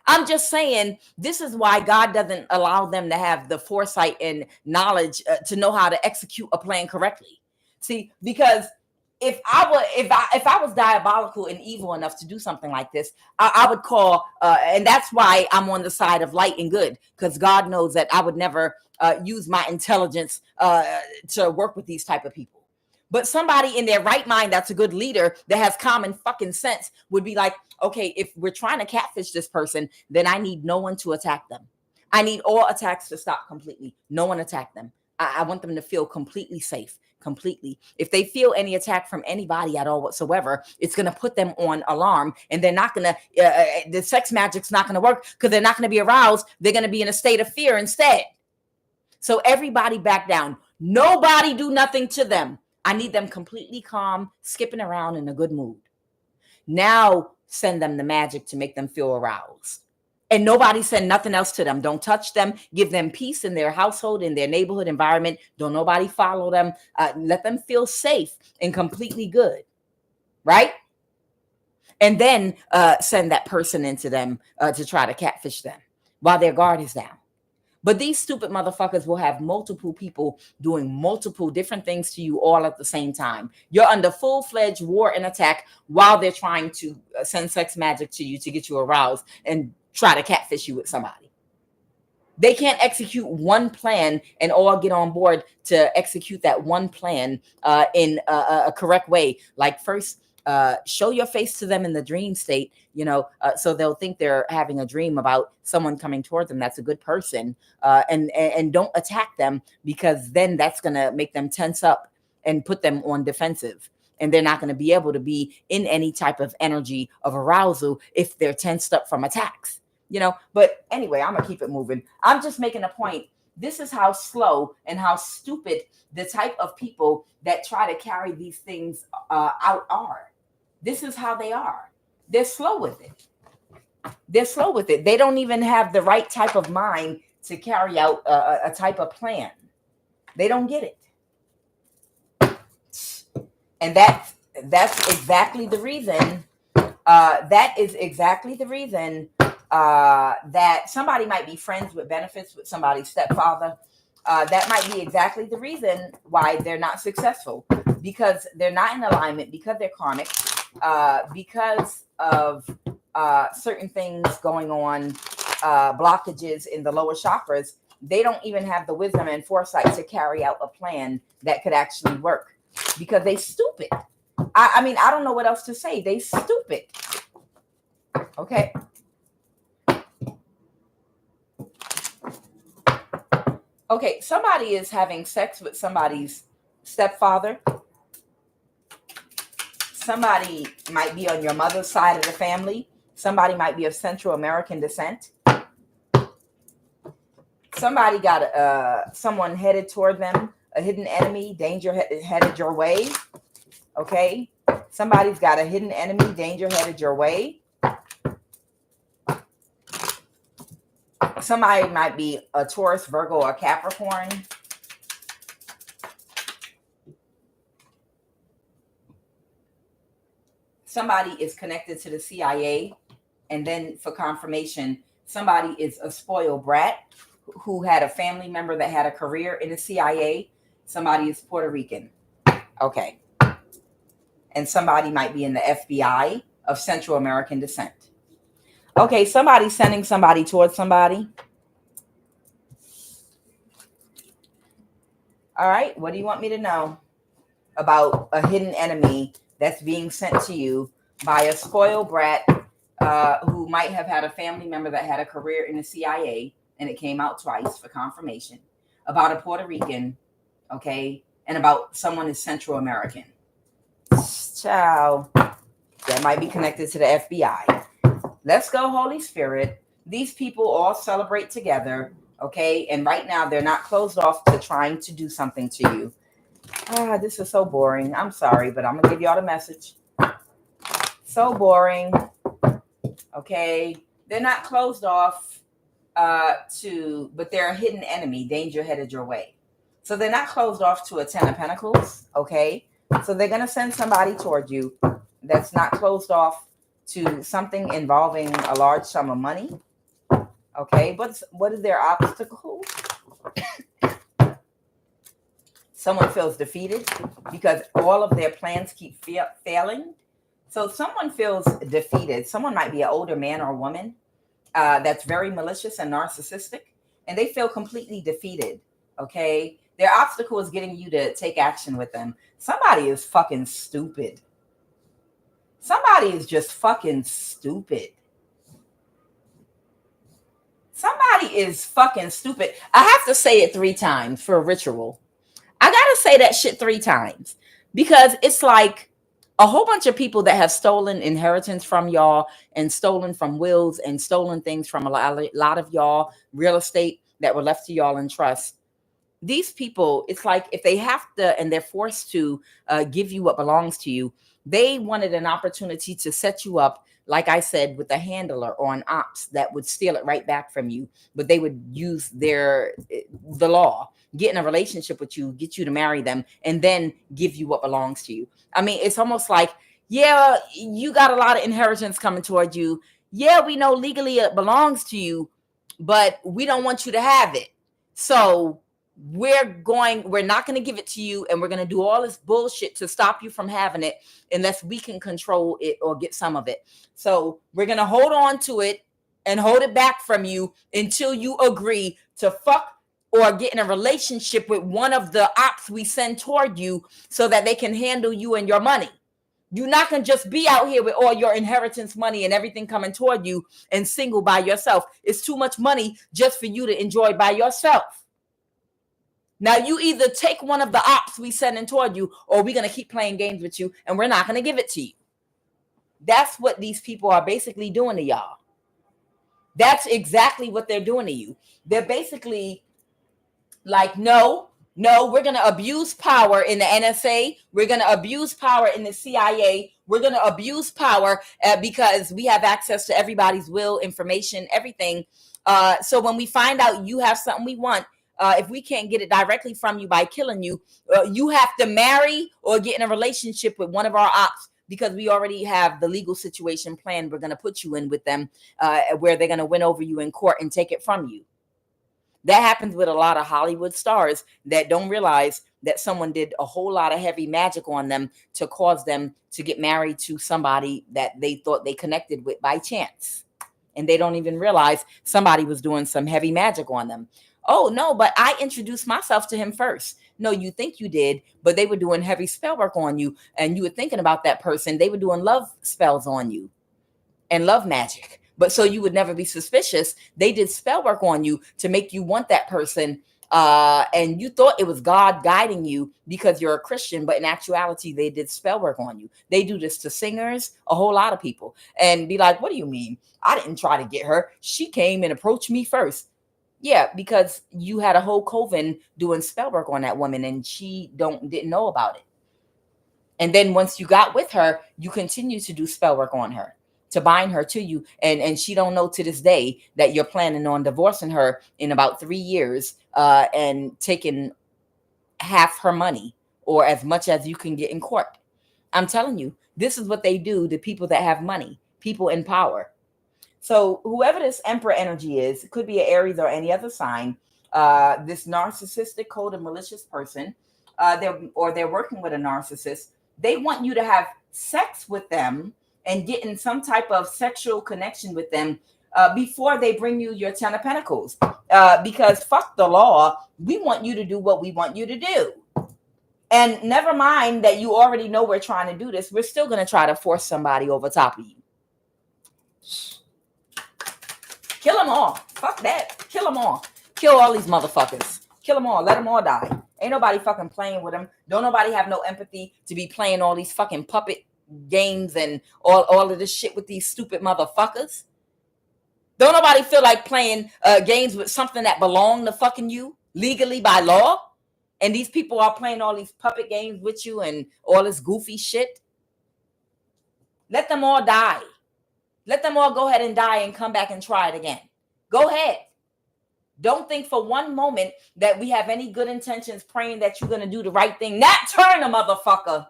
I'm just saying, this is why God doesn't allow them to have the foresight and knowledge to know how to execute a plan correctly. See, because if I was diabolical and evil enough to do something like this, I would call, and that's why I'm on the side of light and good, because God knows that I would never use my intelligence to work with these type of people. But somebody in their right mind that's a good leader that has common fucking sense would be like, okay, if we're trying to catfish this person, then I need no one to attack them. I need all attacks to stop completely. No one attack them. I want them to feel completely safe, completely. If they feel any attack from anybody at all whatsoever, it's going to put them on alarm, and they're not going to, the sex magic's not going to work because they're not going to be aroused. They're going to be in a state of fear instead. So everybody back down. Nobody do nothing to them. I need them completely calm, skipping around in a good mood. Now send them the magic to make them feel aroused. And nobody send nothing else to them. Don't touch them. Give them peace in their household, in their neighborhood environment. Don't nobody follow them. Let them feel safe and completely good. Right? And then send that person into them to try to catfish them while their guard is down. But these stupid motherfuckers will have multiple people doing multiple different things to you all at the same time. You're under full-fledged war and attack while they're trying to send sex magic to you to get you aroused and try to catfish you with somebody. They can't execute one plan and all get on board to execute that one plan in a correct way. Like first, show your face to them in the dream state, so they'll think they're having a dream about someone coming toward them that's a good person, and don't attack them, because then that's going to make them tense up and put them on defensive. And they're not going to be able to be in any type of energy of arousal if they're tensed up from attacks. But anyway, I'm gonna keep it moving. I'm just making a point. This is how slow and how stupid the type of people that try to carry these things out are. This is how they are. They're slow with it. They don't even have the right type of mind to carry out a type of plan. They don't get it. And that's exactly the reason. That is exactly the reason that somebody might be friends with benefits with somebody's stepfather. That might be exactly the reason why they're not successful, because they're not in alignment, because they're karmic, because of certain things going on, blockages in the lower chakras. They don't even have the wisdom and foresight to carry out a plan that could actually work, because they stupid. I mean, I don't know what else to say. They stupid. Okay. Okay, somebody is having sex with somebody's stepfather. Somebody might be on your mother's side of the family. Somebody might be of Central American descent. Somebody got someone headed toward them, a hidden enemy, danger headed your way. Okay, somebody's got a hidden enemy, danger headed your way. Somebody might be a Taurus, Virgo, or Capricorn. Somebody is connected to the CIA. And then for confirmation, somebody is a spoiled brat who had a family member that had a career in the CIA. Somebody is Puerto Rican. Okay. And somebody might be in the FBI of Central American descent. Okay, somebody's sending somebody towards somebody. All right, what do you want me to know about a hidden enemy that's being sent to you by a spoiled brat who might have had a family member that had a career in the CIA, and it came out twice for confirmation, about a Puerto Rican, okay, and about someone is Central American. Ciao. That might be connected to the FBI. Let's go, Holy Spirit. These people all celebrate together, okay? And right now, they're not closed off to trying to do something to you. This is so boring. I'm sorry, but I'm going to give y'all the message. So boring, okay? They're not closed off but they're a hidden enemy, danger headed your way. So they're not closed off to a 10 of Pentacles, okay? So they're going to send somebody toward you that's not closed off to something involving a large sum of money. Okay, but what is their obstacle? Someone feels defeated because all of their plans keep failing. So someone feels defeated. Someone might be an older man or woman that's very malicious and narcissistic, and they feel completely defeated. Okay, their obstacle is getting you to take action with them. Somebody is fucking stupid. Somebody is just fucking stupid. Somebody is fucking stupid. I have to say it 3 times for a ritual. I got to say that shit 3 times because it's like a whole bunch of people that have stolen inheritance from y'all and stolen from wills and stolen things from a lot of y'all, real estate that were left to y'all in trust. These people, it's like if they have to and they're forced to give you what belongs to you, they wanted an opportunity to set you up, like I said, with a handler or an ops that would steal it right back from you. But they would use the law, get in a relationship with you, get you to marry them, and then give you what belongs to you. I mean, it's almost like, yeah, you got a lot of inheritance coming toward you. Yeah, we know legally it belongs to you, but we don't want you to have it. So we're not going to give it to you, and we're going to do all this bullshit to stop you from having it unless we can control it or get some of it. So we're going to hold on to it and hold it back from you until you agree to fuck or get in a relationship with one of the ops we send toward you so that they can handle you and your money. You're not going to just be out here with all your inheritance money and everything coming toward you and single by yourself. It's too much money just for you to enjoy by yourself. Now, you either take one of the ops we sending toward you, or we're going to keep playing games with you, and we're not going to give it to you. That's what these people are basically doing to y'all. That's exactly what they're doing to you. They're basically like, no, we're going to abuse power in the NSA. We're going to abuse power in the CIA. We're going to abuse power because we have access to everybody's will, information, everything. So when we find out you have something we want, if we can't get it directly from you by killing you, you have to marry or get in a relationship with one of our ops, because we already have the legal situation planned. We're going to put you in with them where they're going to win over you in court and take it from you. That happens with a lot of Hollywood stars that don't realize that someone did a whole lot of heavy magic on them to cause them to get married to somebody that they thought they connected with by chance. And they don't even realize somebody was doing some heavy magic on them. Oh, no, but I introduced myself to him first. No, you think you did, but they were doing heavy spell work on you, and you were thinking about that person. They were doing love spells on you and love magic. But so you would never be suspicious. They did spell work on you to make you want that person. And you thought it was God guiding you because you're a Christian. But in actuality, they did spell work on you. They do this to singers, a whole lot of people. And be like, what do you mean? I didn't try to get her. She came and approached me first. Yeah, because you had a whole coven doing spell work on that woman and she didn't know about it. And then once you got with her, you continue to do spell work on her to bind her to you. And she don't know to this day that you're planning on divorcing her in about 3 years and taking half her money or as much as you can get in court. I'm telling you, this is what they do to people that have money, people in power. So whoever this Emperor energy is, it could be an Aries or any other sign, this narcissistic, cold, and malicious person, they're working with a narcissist. They want you to have sex with them and get in some type of sexual connection with them before they bring you your 10 of Pentacles. Because fuck the law, we want you to do what we want you to do. And never mind that you already know we're trying to do this. We're still going to try to force somebody over top of you. Kill them all. Fuck that. Kill them all. Kill all these motherfuckers. Kill them all. Let them all die. Ain't nobody fucking playing with them. Don't nobody have no empathy to be playing all these fucking puppet games and all of this shit with these stupid motherfuckers. Don't nobody feel like playing games with something that belong to fucking you legally by law. And these people are playing all these puppet games with you and all this goofy shit. Let them all die. Let them all go ahead and die and come back and try it again. Go ahead. Don't think for one moment that we have any good intentions praying that you're going to do the right thing. Nat Turner, motherfucker.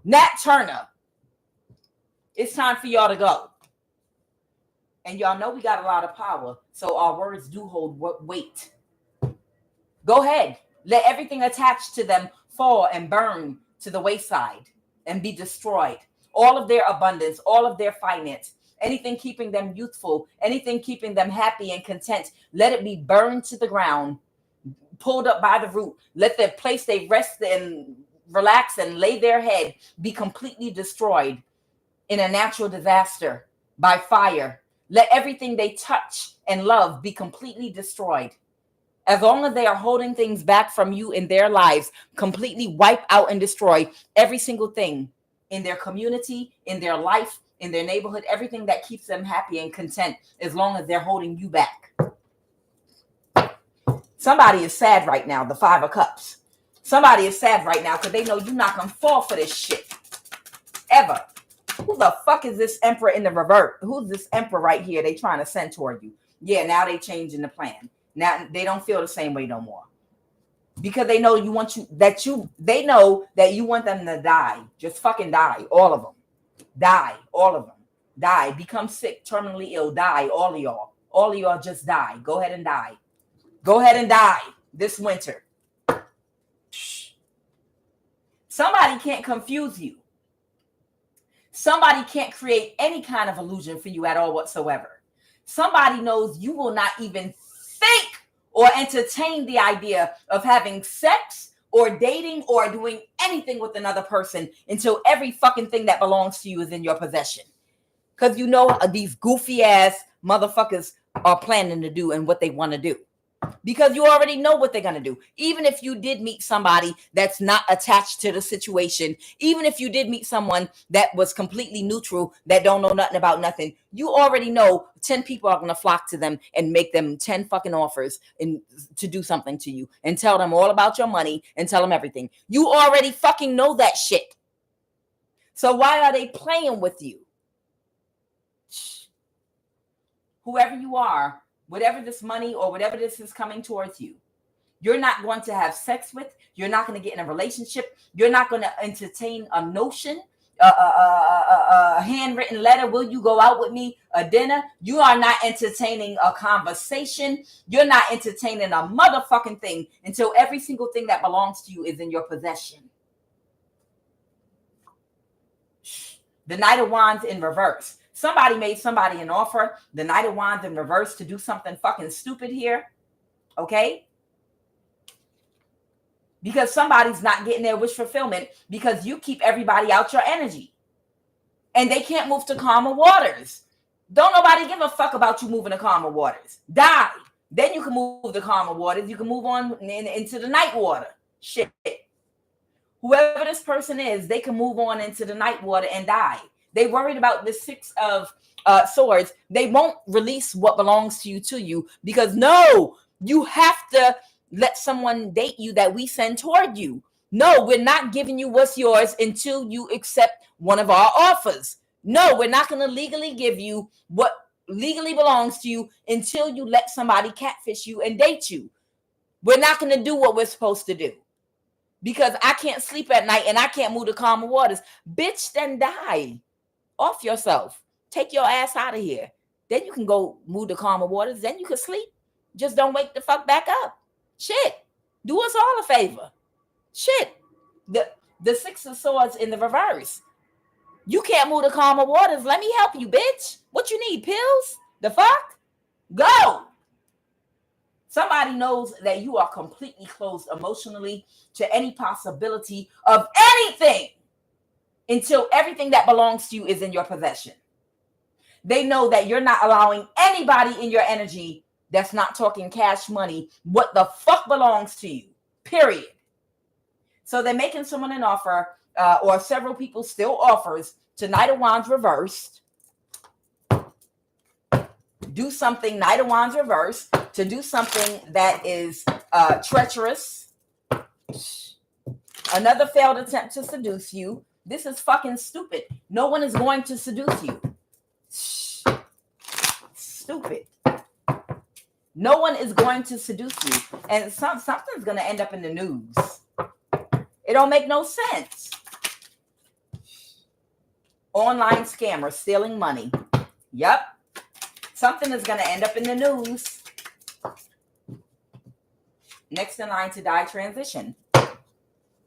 Nat Turner. It's time for y'all to go. And y'all know we got a lot of power, so our words do hold weight. Go ahead. Let everything attached to them fall and burn to the wayside and be destroyed. All of their abundance, all of their finance, anything keeping them youthful, anything keeping them happy and content, let it be burned to the ground, pulled up by the root. Let the place they rest and relax and lay their head be completely destroyed in a natural disaster by fire. Let everything they touch and love be completely destroyed. As long as they are holding things back from you in their lives, completely wipe out and destroy every single thing in their community, in their life, in their neighborhood, everything that keeps them happy and content, as long as they're holding you back. Somebody is sad right now, the 5 of Cups. Somebody is sad right now because they know you're not going to fall for this shit. Ever. Who the fuck is this Emperor in the revert? Who's this Emperor right here they trying to send toward you? Yeah, now they changing the plan. Now they don't feel the same way no more. Because they know they know that you want them to die. Just fucking die. All of them. Die. All of them. Die. Become sick, terminally ill. Die. All of y'all. all of y'all just die. Go ahead and die. Go ahead and die this winter. Somebody can't confuse you. Somebody can't create any kind of illusion for you at all whatsoever. Somebody knows you will not even think or entertain the idea of having sex or dating or doing anything with another person until every fucking thing that belongs to you is in your possession. Because you know these goofy ass motherfuckers are planning to do and what they want to do. Because you already know what they're going to do. Even if you did meet somebody that's not attached to the situation, even if you did meet someone that was completely neutral, that don't know nothing about nothing, you already know 10 people are going to flock to them and make them 10 fucking offers to do something to you and tell them all about your money and tell them everything. You already fucking know that shit. So why are they playing with you? Whoever you are, whatever this money or whatever this is coming towards you, you're not going to have sex with. You're not going to get in a relationship. You're not going to entertain a notion, a handwritten letter. Will you go out with me? A dinner. You are not entertaining a conversation. You're not entertaining a motherfucking thing until every single thing that belongs to you is in your possession. The Knight of Wands in reverse. Somebody made somebody an offer, the Knight of Wands in reverse, to do something fucking stupid here. Okay? Because somebody's not getting their wish fulfillment because you keep everybody out your energy. And they can't move to calmer waters. Don't nobody give a fuck about you moving to calmer waters. Die. Then you can move to calmer waters. You can move on into the night water. Shit. Whoever this person is, they can move on into the night water and die. They worried about the Six of Swords. They won't release what belongs to you because no, you have to let someone date you that we send toward you. No, we're not giving you what's yours until you accept one of our offers. No, we're not going to legally give you what legally belongs to you until you let somebody catfish you and date you. We're not going to do what we're supposed to do because I can't sleep at night and I can't move to calmer waters. Bitch, then die. Off yourself. Take your ass out of here. Then you can go move to calmer waters. Then you can sleep. Just don't wake the fuck back up. Shit. Do us all a favor. Shit. The Six of Swords in the reverse. You can't move to calmer waters. Let me help you, bitch. What you need? Pills? The fuck? Go. Somebody knows that you are completely closed emotionally to any possibility of anything until everything that belongs to you is in your possession. They know that you're not allowing anybody in your energy that's not talking cash money what the fuck belongs to you, period. So they're making someone an offer, or several people still offers to Knight of Wands reversed. Do something, Knight of Wands reversed, to do something that is treacherous. Another failed attempt to seduce you. This is fucking stupid. No one is going to seduce you. Stupid. No one is going to seduce you. And something's going to end up in the news. It don't make no sense. Online scammer stealing money. Yep. Something is going to end up in the news. Next in line to die, transition.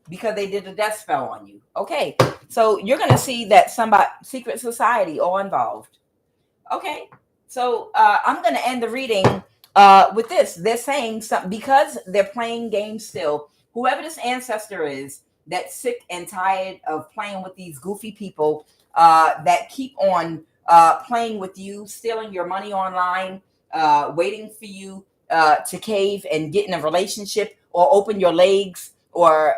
Because they did a death spell on you. Okay, so you're going to see that somebody, secret society, all involved. Okay, so I'm going to end the reading with this. They're saying something because they're playing games still. Whoever this ancestor is that's sick and tired of playing with these goofy people that keep on playing with you, stealing your money online, waiting for you to cave and get in a relationship or open your legs or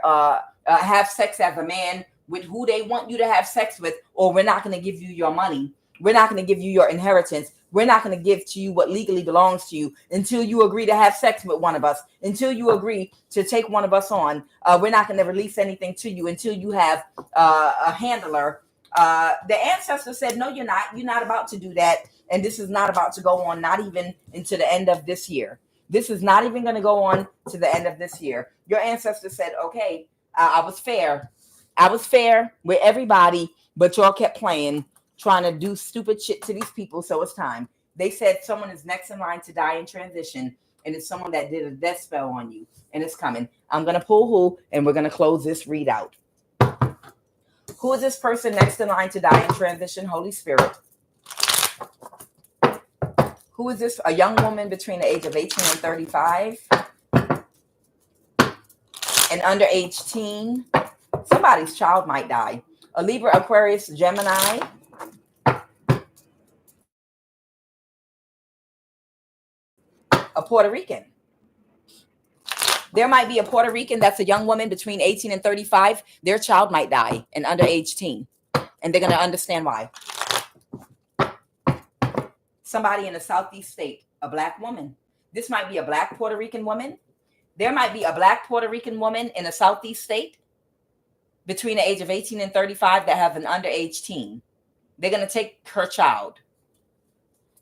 have sex as a man with who they want you to have sex with, or we're not going to give you your money. We're not going to give you your inheritance. We're not going to give to you what legally belongs to you until you agree to have sex with one of us, until you agree to take one of us on. We're not going to release anything to you until you have a handler. The ancestor said, no, you're not. You're not about to do that. And this is not about to go on, not even into the end of this year. This is not even going to go on to the end of this year. Your ancestor said, okay, I was fair. I was fair with everybody, but y'all kept playing, trying to do stupid shit to these people. So it's time. They said someone is next in line to die in transition, and it's someone that did a death spell on you, and it's coming. I'm going to pull who, and we're going to close this readout. Who is this person next in line to die in transition? Holy Spirit. Who is this? A young woman between the age of 18 and 35. An under age teen. Somebody's child might die. A Libra, Aquarius, Gemini. A Puerto Rican. There might be a Puerto Rican that's a young woman between 18 and 35. Their child might die, an underage teen. And they're going to understand why. Somebody in a Southeast state, a Black woman. This might be a Black Puerto Rican woman. There might be a Black Puerto Rican woman in a Southeast state between the age of 18 and 35 that have an underage teen. They're going to take her child.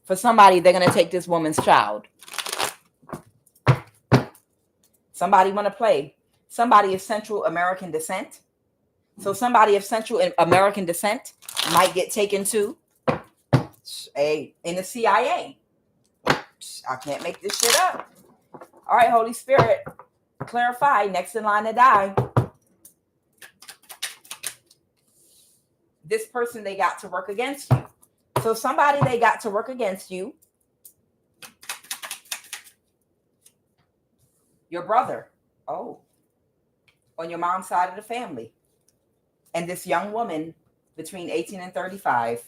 For somebody, they're going to take this woman's child. Somebody want to play. Somebody of Central American descent. So somebody of Central American descent might get taken to in the CIA. I can't make this shit up. All right, Holy Spirit, clarify. Next in line to die. This person, they got to work against you. So somebody they got to work against you. Your brother. Oh. On your mom's side of the family. And this young woman between 18 and 35.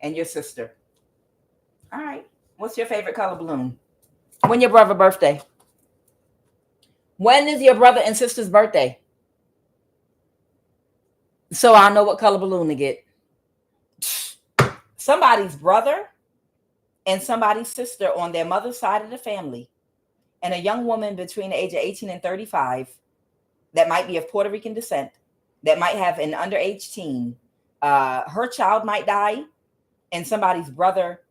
And your sister. All right. What's your favorite color balloon? When your brother's birthday? When is your brother and sister's birthday? So I'll know what color balloon to get. Somebody's brother and somebody's sister on their mother's side of the family, and a young woman between the age of 18 and 35 that might be of Puerto Rican descent, that might have an underage teen. Her child might die, and somebody's brother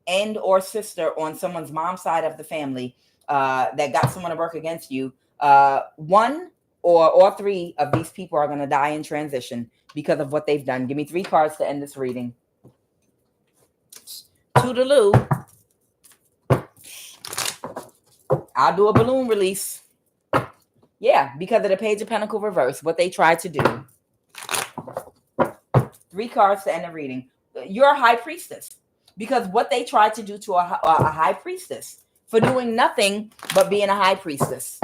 and or sister on someone's mom's side of the family that got someone to work against you. One or all three of these people are going to die in transition because of what they've done. Give me 3 cards to end this reading. Toodaloo. I'll do a balloon release. Yeah, because of the Page of Pentacles reverse, what they tried to do. 3 cards to end the reading. You're a high priestess. Because what they tried to do to a high priestess for doing nothing but being a high priestess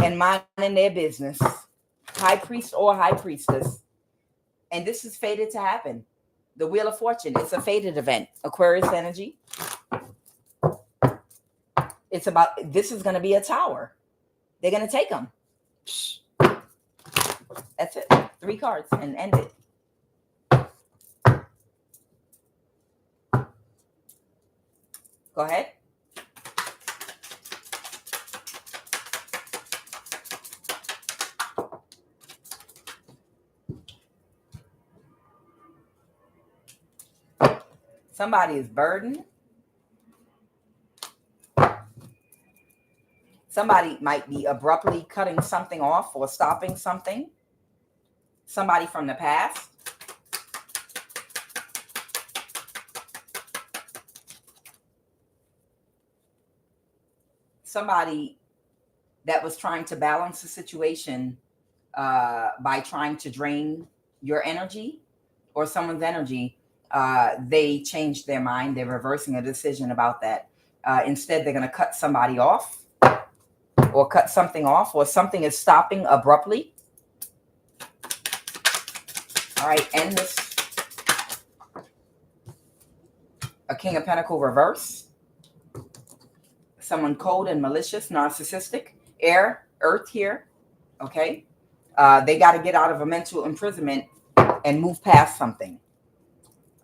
and minding their business. High priest or high priestess. And this is fated to happen. The Wheel of Fortune. It's a fated event. Aquarius energy. It's about, this is going to be a tower. They're going to take them. That's it. 3 cards and end it. Go ahead. Somebody is burdened. Somebody might be abruptly cutting something off or stopping something. Somebody from the past. Somebody that was trying to balance the situation by trying to drain your energy or someone's energy. They changed their mind. They're reversing a decision about that. Instead, they're going to cut somebody off or cut something off, or something is stopping abruptly. All right, end this. A King of Pentacles reverse. Someone cold and malicious, narcissistic. Air, earth here. Okay. They got to get out of a mental imprisonment and move past something.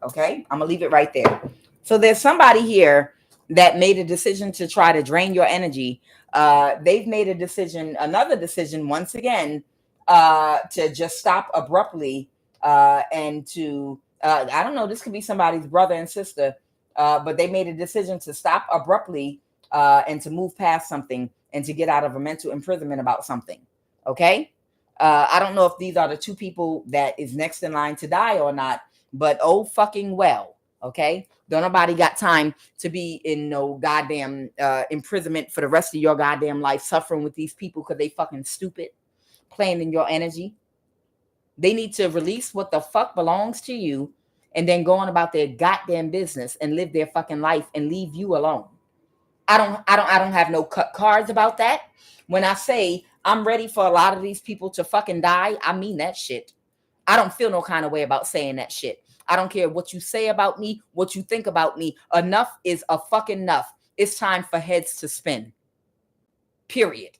Okay. I'm going to leave it right there. So there's somebody here that made a decision to try to drain your energy. They've made a decision, another decision once again, to just stop abruptly and to, I don't know, this could be somebody's brother and sister, but they made a decision to stop abruptly and to move past something and to get out of a mental imprisonment about something. Okay. I don't know if these are the 2 people that is next in line to die or not, but oh fucking well, Okay, don't nobody got time to be in no goddamn imprisonment for the rest of your goddamn life, suffering with these people because they fucking stupid, playing in your energy. They need to release what the fuck belongs to you and then go on about their goddamn business and live their fucking life and leave you alone. I don't have no cut cards about that. When I say I'm ready for a lot of these people to fucking die, I mean that shit. I don't feel no kind of way about saying that shit. I don't care what you say about me, what you think about me. Enough is a fucking enough. It's time for heads to spin. Period.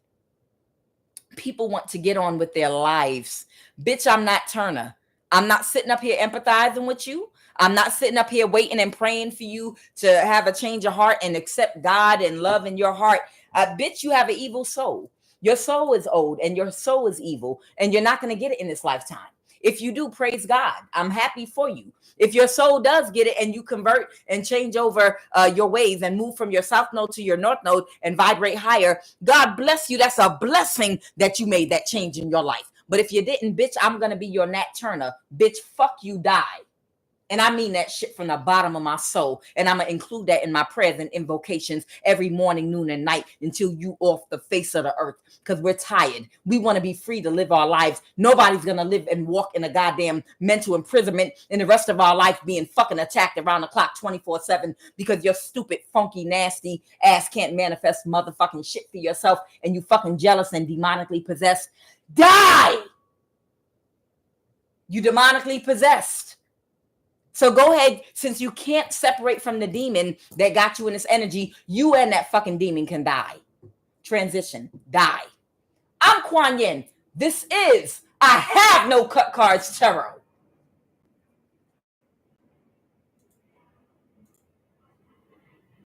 People want to get on with their lives. Bitch, I'm not Turner. I'm not sitting up here empathizing with you. I'm not sitting up here waiting and praying for you to have a change of heart and accept God and love in your heart. Bitch, you have an evil soul. Your soul is old and your soul is evil, and you're not going to get it in this lifetime. If you do, praise God. I'm happy for you. If your soul does get it and you convert and change over your ways and move from your south node to your north node and vibrate higher, God bless you. That's a blessing that you made that change in your life. But if you didn't, bitch, I'm going to be your Nat Turner. Bitch, fuck you, die. And I mean that shit from the bottom of my soul. And I'm going to include that in my prayers and invocations every morning, noon, and night until you off the face of the earth. Because we're tired. We want to be free to live our lives. Nobody's going to live and walk in a goddamn mental imprisonment in the rest of our life being fucking attacked around the clock 24/7 because your stupid, funky, nasty ass can't manifest motherfucking shit for yourself and you fucking jealous and demonically possessed. Die! You demonically possessed. So go ahead, since you can't separate from the demon that got you in this energy, you and that fucking demon can die. Transition, die. I'm Kuan Yin. This is I Have No Cut Cards Tarot.